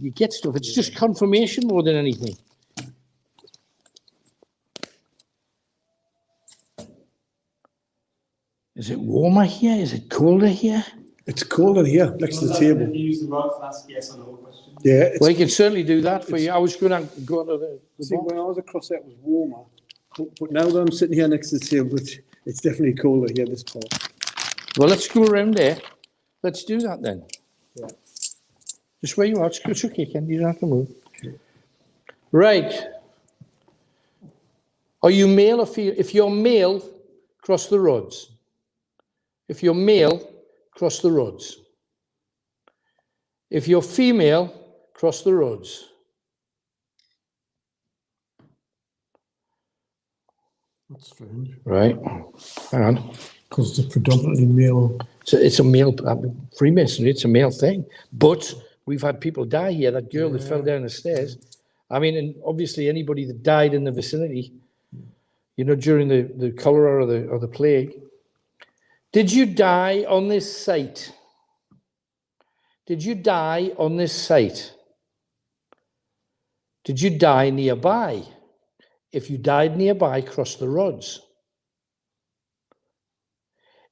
you get stuff. It's just confirmation more than anything. Is it warmer here? Is it colder here? It's colder here, next to the table. Use the rod to ask yes or no question. Yeah. Well, you can certainly do that for you. I was going to go to the See, box. when I was across there, it was warmer. But now that I'm sitting here next to the table, it's definitely colder here, this part. Well, let's go around there. Let's do that then. Yeah. Just where you are. It's okay, Ken. You don't have to move. Right. Are you male or female? If you're male, cross the rods. If you're male, cross the rods. If you're female, cross the rods. That's strange. Right. Hang on. Because it's predominantly male. So it's a male, Freemasonry, it's a male thing. But we've had people die here. That girl that fell down the stairs. I mean, and obviously anybody that died in the vicinity, you know, during the cholera or the plague. Did you die on this site? Did you die on this site? Did you die nearby? If you died nearby, cross the rods.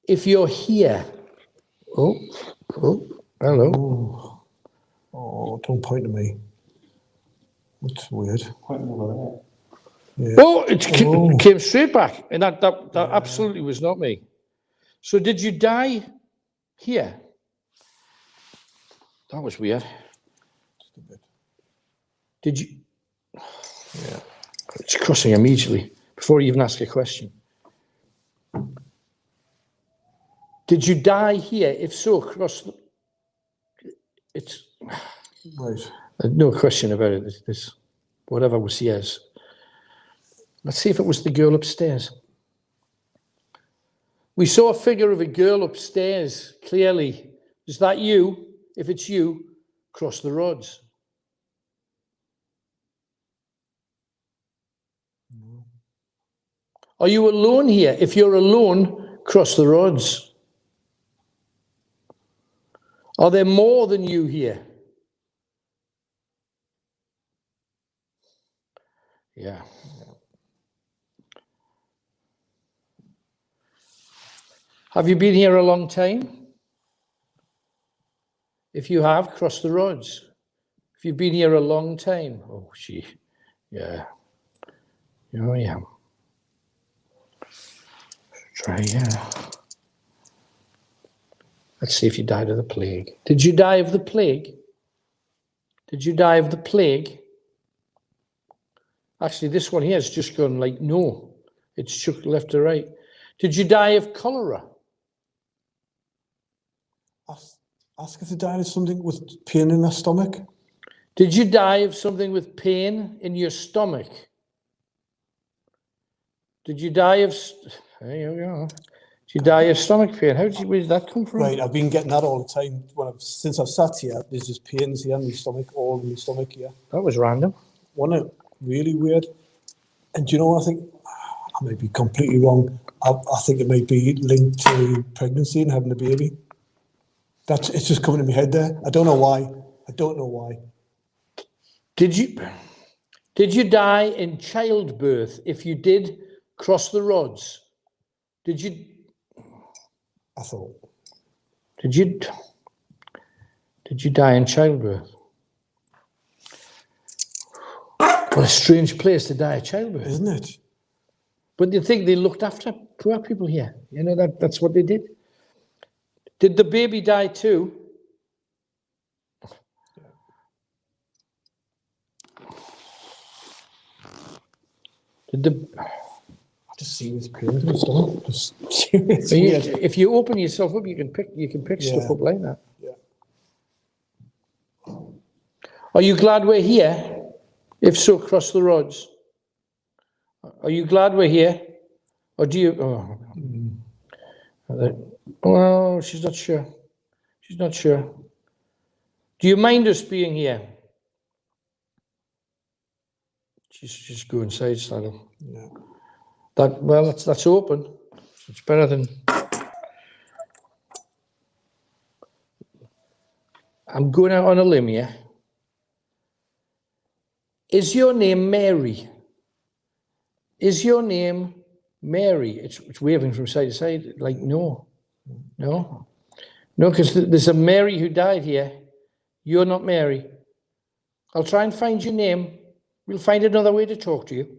If you're here, oh, hello. Oh, don't point at me. That's weird. Pointing over Yeah. Oh, it came straight back, and that absolutely was not me. So did you die here? That was weird. Just a bit. Did you? Yeah. It's crossing immediately before you even ask a question. Did you die here? If so, cross the... It's... Right. No question about it. This whatever was yes. Let's see if it was the girl upstairs. We saw a figure of a girl upstairs, clearly. Is that you? If it's you, cross the rods. No. Are you alone here? If you're alone, cross the rods. Are there more than you here? Yeah. Have you been here a long time? If you have, cross the rods. If you've been here a long time, oh, gee, yeah. Here I am. Try, yeah. Let's see if you died of the plague. Did you die of the plague? Did you die of the plague? Actually, this one here has just gone like no. It's shook left to right. Did you die of cholera? Ask if they died of something with pain in their stomach. Did you die of something with pain in your stomach? Did you die of... There you go. Did you die of stomach pain? Where did that come from? Right, I've been getting that all the time. Since I've sat here, there's just pains here in my stomach, all in my stomach here. That was random. Wasn't it? Really weird. And do you know what I think? I may be completely wrong. I think it may be linked to pregnancy and having a baby. It's just coming in my head there. I don't know why. Did you die in childbirth? If you did, cross the rods. Did you? I thought. Did you die in childbirth? What a strange place to die of childbirth, isn't it? But you think they looked after poor people here? You know that's what they did. Did the baby die too? I just see this pain in my stomach. If you open yourself up, you can pick stuff up like that. Yeah. Are you glad we're here? If so, cross the rods. Are you glad we're here? Or do you... Well, she's not sure. She's not sure. Do you mind us being here? She's just go inside, Saddle. Yeah. That's open. It's better than... I'm going out on a limb here. Is your name Mary? Is your name Mary? It's waving from side to side, like no. No, because there's a Mary who died here. You're not Mary. I'll try and find your name. We'll find another way to talk to you.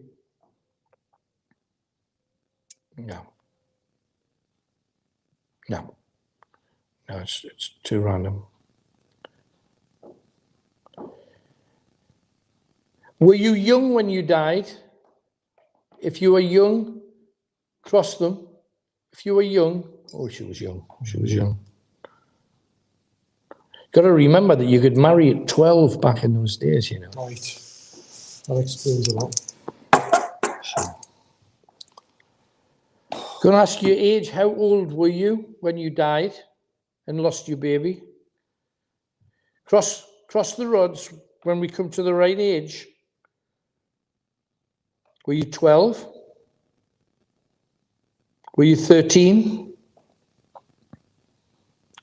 No, it's too random. Were you young when you died? If you were young, cross them. If you were young, oh, she was young. She was young. Got to remember that you could marry at 12 back in those days, you know. Right. That explains a lot. Going to ask your age. How old were you when you died and lost your baby? Cross the rods when we come to the right age. Were you 12? Were you 13?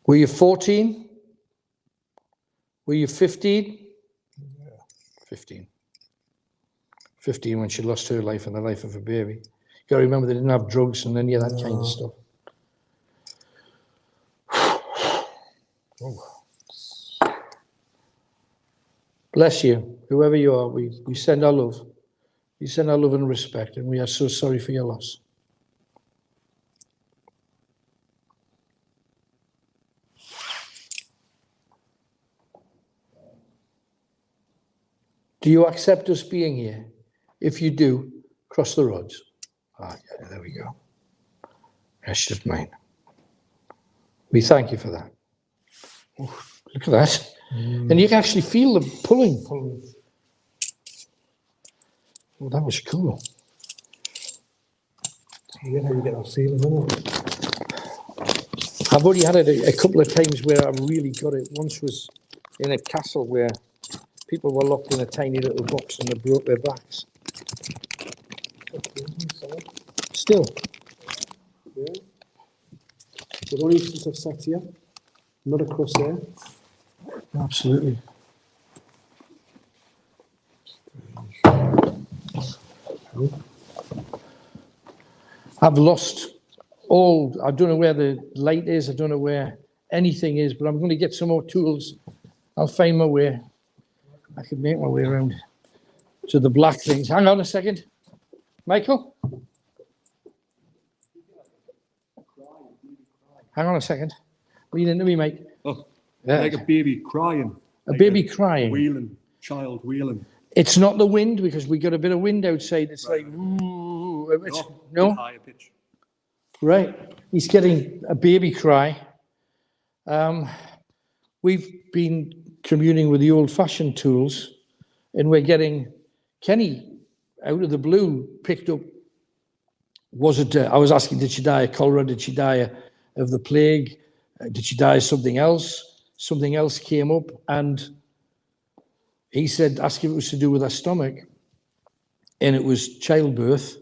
Were you 14? Were you 15? Yeah. 15. 15 when she lost her life and the life of her baby. You got to remember they didn't have drugs and any of that kind of stuff. Oh. Bless you, whoever you are. We send our love. We send our love and respect, and we are so sorry for your loss. Do you accept us being here? If you do, cross the rods. Ah, yeah, there we go. That's just mine. We thank you for that. Oh, look at that. And you can actually feel them pulling. Oh, that was cool. You get how you get that feeling, isn't it? I've only had it a couple of times where I really got it. Once was in a castle where people were locked in a tiny little box and they broke their backs. Still. Yeah. But only since I've sat here, not across there. Absolutely. I've lost all, I don't know where the light is, I don't know where anything is, but I'm going to get some more tools. I'll find my way. I can make my way around to the black things. Hang on a second. Michael? Hang on a second. Lean into me, mate. Oh, Yeah. like a baby crying. A baby crying. Wheeling, child wheeling. It's not the wind because we got a bit of wind outside. It's like, ooh, it's, no? Higher pitch. Right. He's getting a baby cry. We've been communing with the old-fashioned tools, and we're getting Kenny out of the blue picked up. Was it? I was asking, did she die of cholera? Did she die of the plague? Did she die of something else? Something else came up, and he said, ask if it was to do with her stomach, and it was childbirth.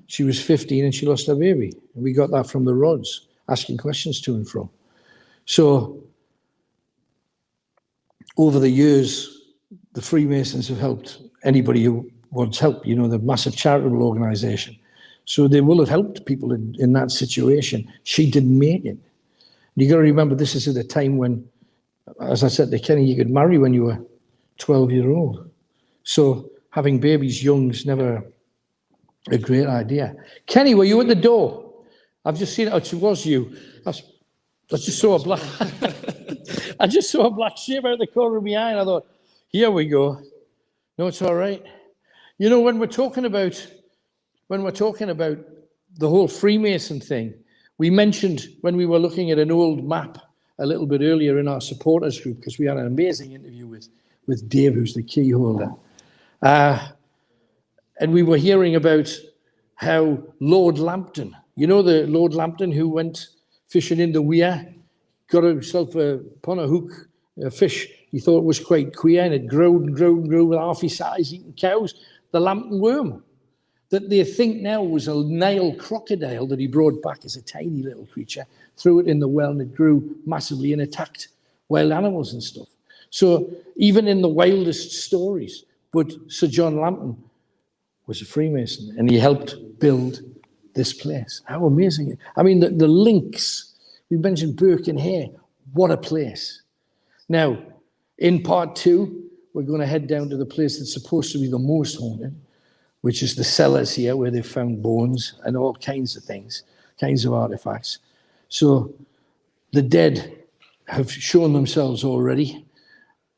She was 15 and she lost her baby. And we got that from the rods, asking questions to and from. So over the years, the Freemasons have helped anybody who wants help, you know, the massive charitable organization. So they will have helped people in that situation. She didn't make it. You got to remember, this is at a time when, as I said to Kenny, you could marry when you were 12-year-old. So having babies young is never a great idea. Kenny, were you at the door? I've just seen it. It was you. I just saw a black. I just saw a black shape out of the corner of my eye, and I thought, here we go. No, it's all right. You know, when we're talking about the whole Freemason thing, we mentioned when we were looking at an old map a little bit earlier in our supporters group, because we had an amazing interview with Dave, who's the key holder. And we were hearing about how Lord Lambton, you know the Lord Lambton who went fishing in the weir, got himself upon a hook, a fish he thought was quite queer, and it growed and growed and grew with half his size, eating cows, the Lambton worm, that they think now was a Nile crocodile that he brought back as a tiny little creature, threw it in the well and it grew massively and attacked wild animals and stuff. So even in the wildest stories, but Sir John Lambton was a Freemason and he helped build this place. How amazing. I mean, the links, we mentioned Birkenhead, what a place. Now, in part 2, we're going to head down to the place that's supposed to be the most haunted, which is the cellars here where they've found bones and all kinds of things, kinds of artifacts. So the dead have shown themselves already,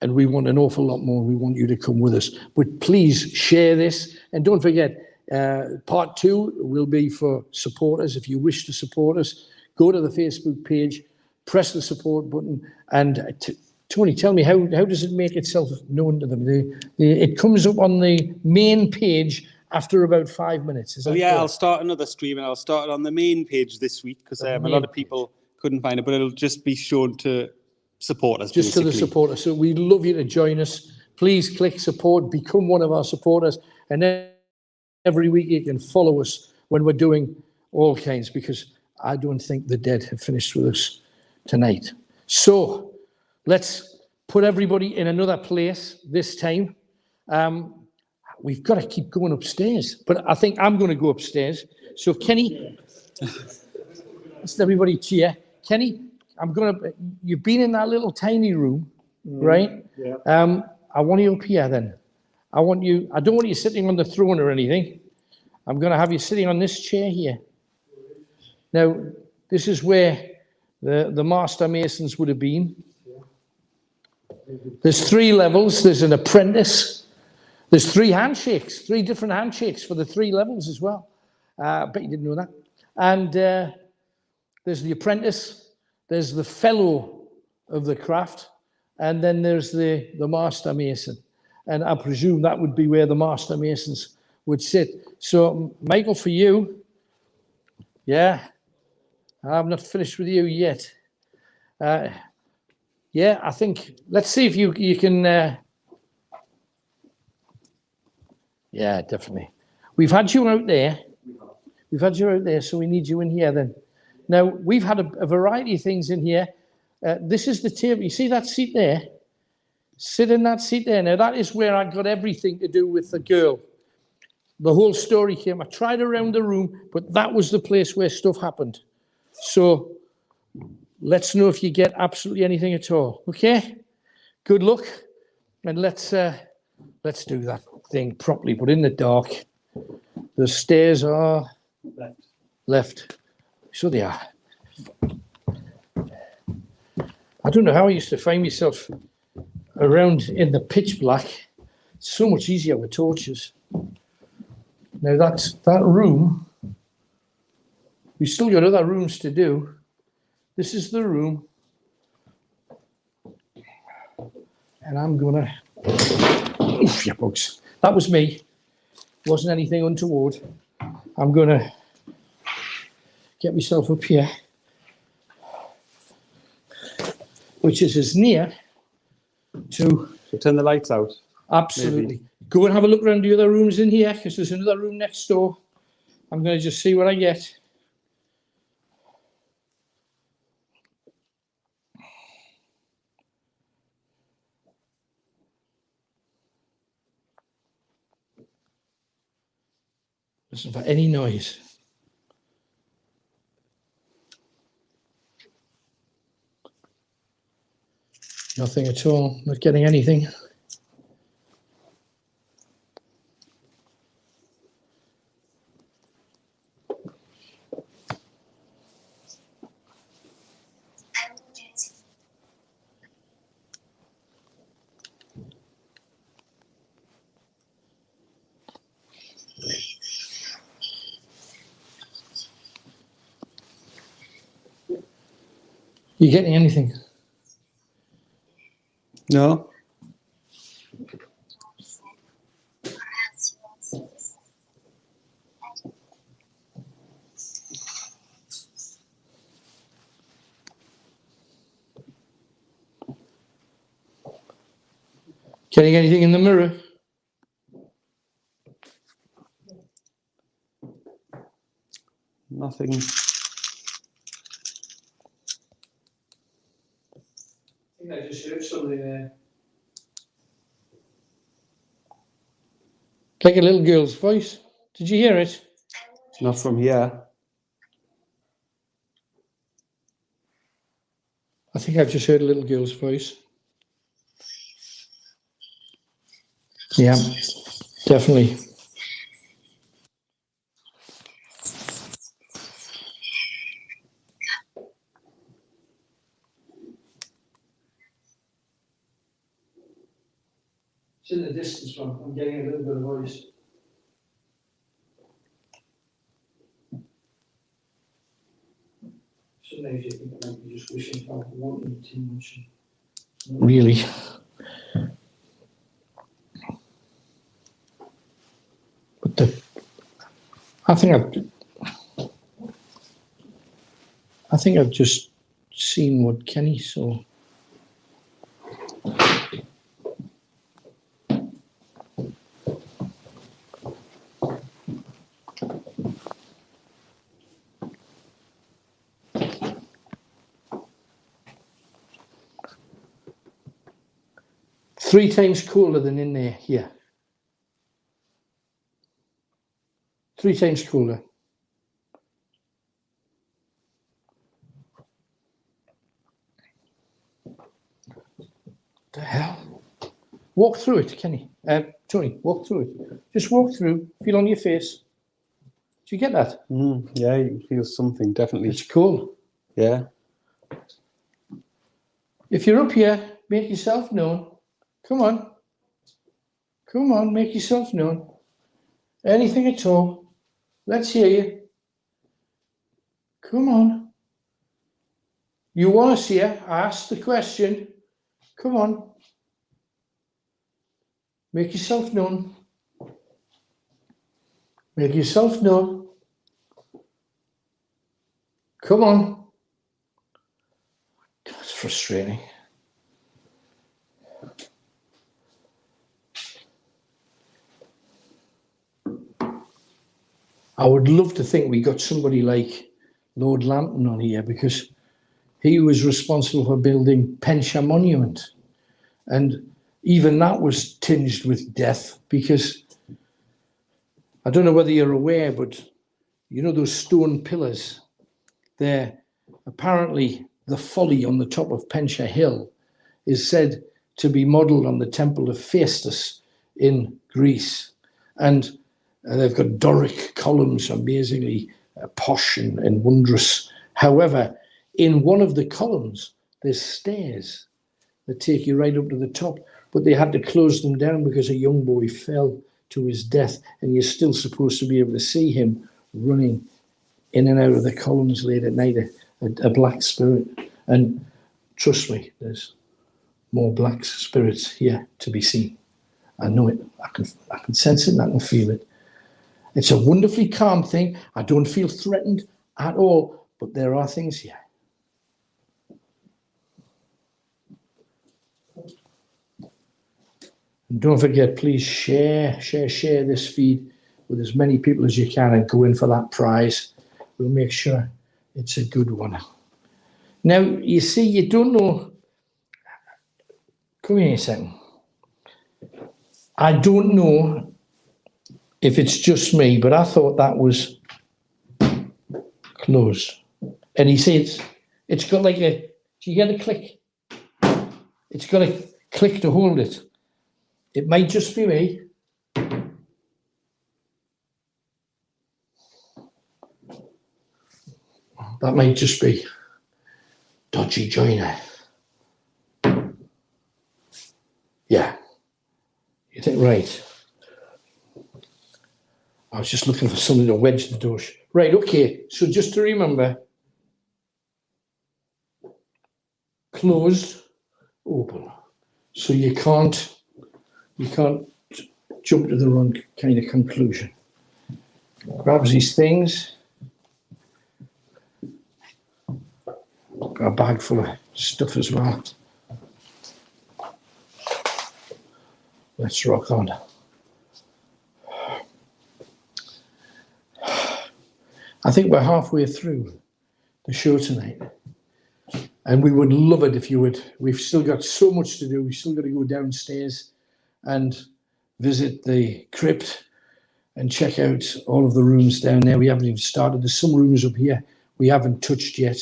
and we want an awful lot more. We want you to come with us. But please share this. And don't forget, part 2 will be for supporters. If you wish to support us, go to the Facebook page, press the support button, and Tony, tell me, how does it make itself known to them? It comes up on the main page after about 5 minutes. Is that yeah, correct? I'll start another stream, and I'll start it on the main page this week because a lot of people couldn't find it, but it'll just be shown to supporters. Just basically. to the supporters. So we'd love you to join us. Please click support, become one of our supporters, and then every week you can follow us when we're doing all kinds, because I don't think the dead have finished with us tonight. So let's put everybody in another place this time. We've got to keep going upstairs, but I think I'm going to go upstairs. So Kenny, let's everybody cheer. Kenny, you've been in that little tiny room, right? Yeah. I want you up here then. I don't want you sitting on the throne or anything. I'm going to have you sitting on this chair here. Now, this is where the master masons would have been. There's 3 levels. There's an apprentice. There's 3 handshakes, 3 different handshakes for the 3 levels as well. I bet you didn't know that. And there's the apprentice. There's the fellow of the craft. And then there's the master mason. And I presume that would be where the master masons would sit. So, Michael, for you, yeah, I'm not finished with you yet. Yeah, I think, let's see if you can, yeah, definitely. We've had you out there. We've had you out there, so we need you in here then. Now, we've had a variety of things in here. This is the table. You see that seat there? Sit in that seat there. Now, that is where I got everything to do with the girl. The whole story came. I tried around the room, but that was the place where stuff happened. So let's know if you get absolutely anything at all. Okay? Good luck. And let's do that thing properly, but in the dark. The stairs are left. So they are. I don't know how I used to find myself around in the pitch black. It's so much easier with torches. Now that room, we've still got other rooms to do. This is the room. And I'm gonna, oof, you bugs. That was me. Wasn't anything untoward. I'm gonna get myself up here, which is as near to. So turn the lights out. Absolutely. Maybe. Go and have a look around the other rooms in here, because there's another room next door. I'm going to just see what I get. Listen for any noise. Nothing at all. Not getting anything. You getting anything? No. Getting anything in the mirror? Nothing. I think I just heard something there. Like a little girl's voice. Did you hear it? Not from here. I think I've just heard a little girl's voice. Yeah, definitely. It's in the distance, man. I'm getting a little bit of voice. Sometimes you think I might be just wishing for wanting too much. Really. But I think I've just seen what Kenny saw. Three times cooler than in there here. 3 times cooler. The hell? Walk through it, Kenny. Tony, walk through it. Just walk through, feel on your face. Do you get that? Yeah, you feel something, definitely. It's cool. Yeah. If you're up here, make yourself known. Come on. Come on, make yourself known. Anything at all. Let's hear you. Come on. You want us here? I asked the question. Come on. Make yourself known. Make yourself known. Come on. That's frustrating. I would love to think we got somebody like Lord Lambton on here, because he was responsible for building Penshire Monument. And even that was tinged with death, because I don't know whether you're aware, but you know those stone pillars? They're apparently the folly on the top of Penshire Hill is said to be modelled on the temple of Phaestus in Greece. And they've got Doric columns, amazingly posh and wondrous. However, in one of the columns, there's stairs that take you right up to the top, but they had to close them down because a young boy fell to his death, and you're still supposed to be able to see him running in and out of the columns late at night, a black spirit. And trust me, there's more black spirits here to be seen. I know it. I can sense it and I can feel it. It's a wonderfully calm thing. I don't feel threatened at all, but there are things here. And don't forget, please share this feed with as many people as you can and go in for that prize. We'll make sure it's a good one. Now, you see, you don't know. Come here a second. I don't know if it's just me, but I thought that was closed. And he says it's got like a, do you get a click? It's got a click to hold it. It might just be me. That might just be dodgy joiner. Yeah. You think, right. I was just looking for something to wedge the door. Right, okay. So just to remember, closed, open. So you can't jump to the wrong kind of conclusion. Grabs these things. Got a bag full of stuff as well. Let's rock on. I think we're halfway through the show tonight. And we would love it if you would. We've still got so much to do. We've still got to go downstairs and visit the crypt and check out all of the rooms down there. We haven't even started. There's some rooms up here we haven't touched yet.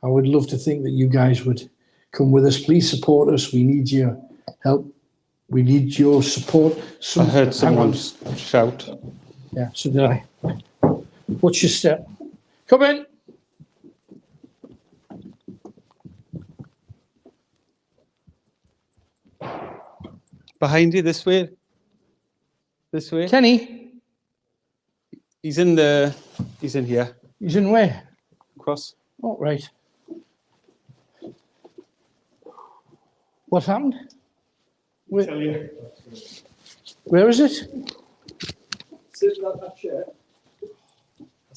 I would love to think that you guys would come with us. Please support us. We need your help. We need your support. I heard someone shout. Yeah, so did I. What's your step? Come in. Behind you, this way. This way. Kenny. He's in here. He's in where? Across. Oh, right. What happened? Where is it? Sitting on that chair.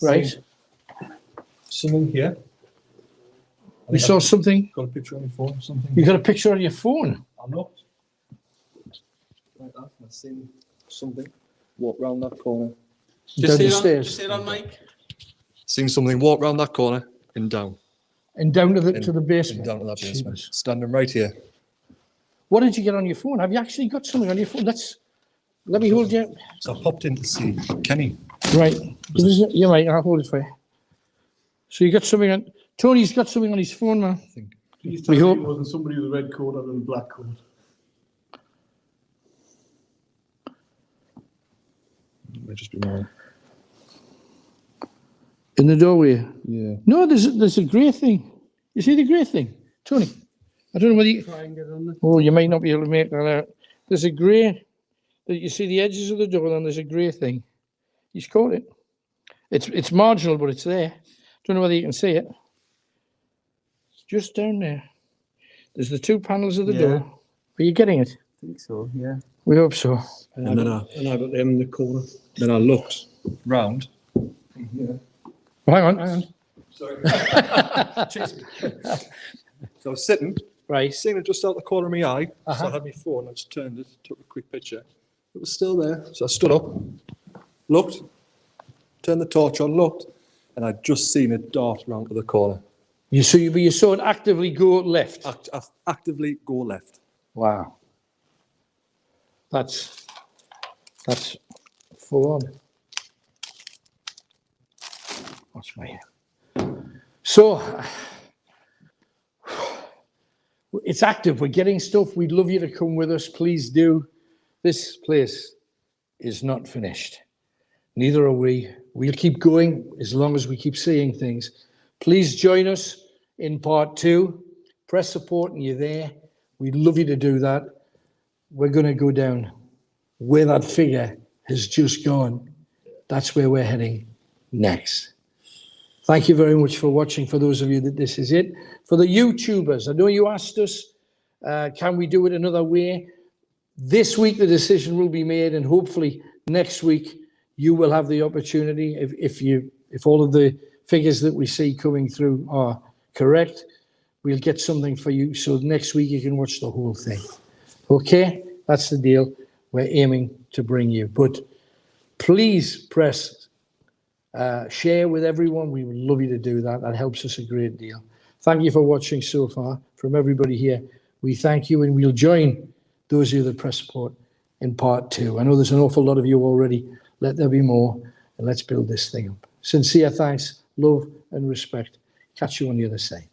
Right. Something here. You saw something? Got a picture on your phone or something? You got a picture on your phone? I'm not. Like that. I've seen something walk round that corner. Down the stairs. Just say it on mic. Seen something walk round that corner and down. And down to the And basement. down to that basement. Jeez. Standing right here. What did you get on your phone? Have you actually got something on your phone? Let me hold you. So I popped in to see Kenny. Right. You're right. I'll hold it for you. So you got something on. Tony's got something on his phone, man. Please We tell me hope- it wasn't somebody with a red coat or a black coat. Might just be mine. In the doorway. Yeah. No, there's a grey thing. You see the grey thing? Tony, I don't know whether you... Try and get on there. Oh, you might not be able to make that out. There's a grey... You see the edges of the door, and there's a grey thing. He's caught it. It's marginal, but it's there. Don't know whether you can see it. It's just down there. There's the two panels of the door. Are you getting it? I think so, yeah. We hope so. And then I got them in the corner. then I looked round. Hang on. Sorry. Chase me. So I was sitting, Right. seeing it just out the corner of my eye. So Uh-huh. I had my phone, I just turned it, took a quick picture. It was still there. So I stood up, looked, turned the torch on, looked, and I'd just seen it dart round to the corner. You saw it actively go left. Actively go left. Wow. That's full on. What's my... So, it's active. We're getting stuff. We'd love you to come with us. Please do. This place is not finished. Neither are we. We'll keep going as long as we keep seeing things. Please join us in part 2. Press support and you're there. We'd love you to do that. We're going to go down where that figure has just gone. That's where we're heading next. Thank you very much for watching. For those of you that this is it. For the YouTubers, I know you asked us, can we do it another way? This week the decision will be made, and hopefully next week you will have the opportunity, if all of the figures that we see coming through are correct, we'll get something for you so next week you can watch the whole thing. Okay, that's the deal we're aiming to bring you. But please press share with everyone. We would love you to do that. That helps us a great deal. Thank you for watching so far. From everybody here, we thank you, and we'll join those of you that press support in part 2. I know there's an awful lot of you already. Let there be more, and let's build this thing up. Sincere thanks, love, and respect. Catch you on the other side.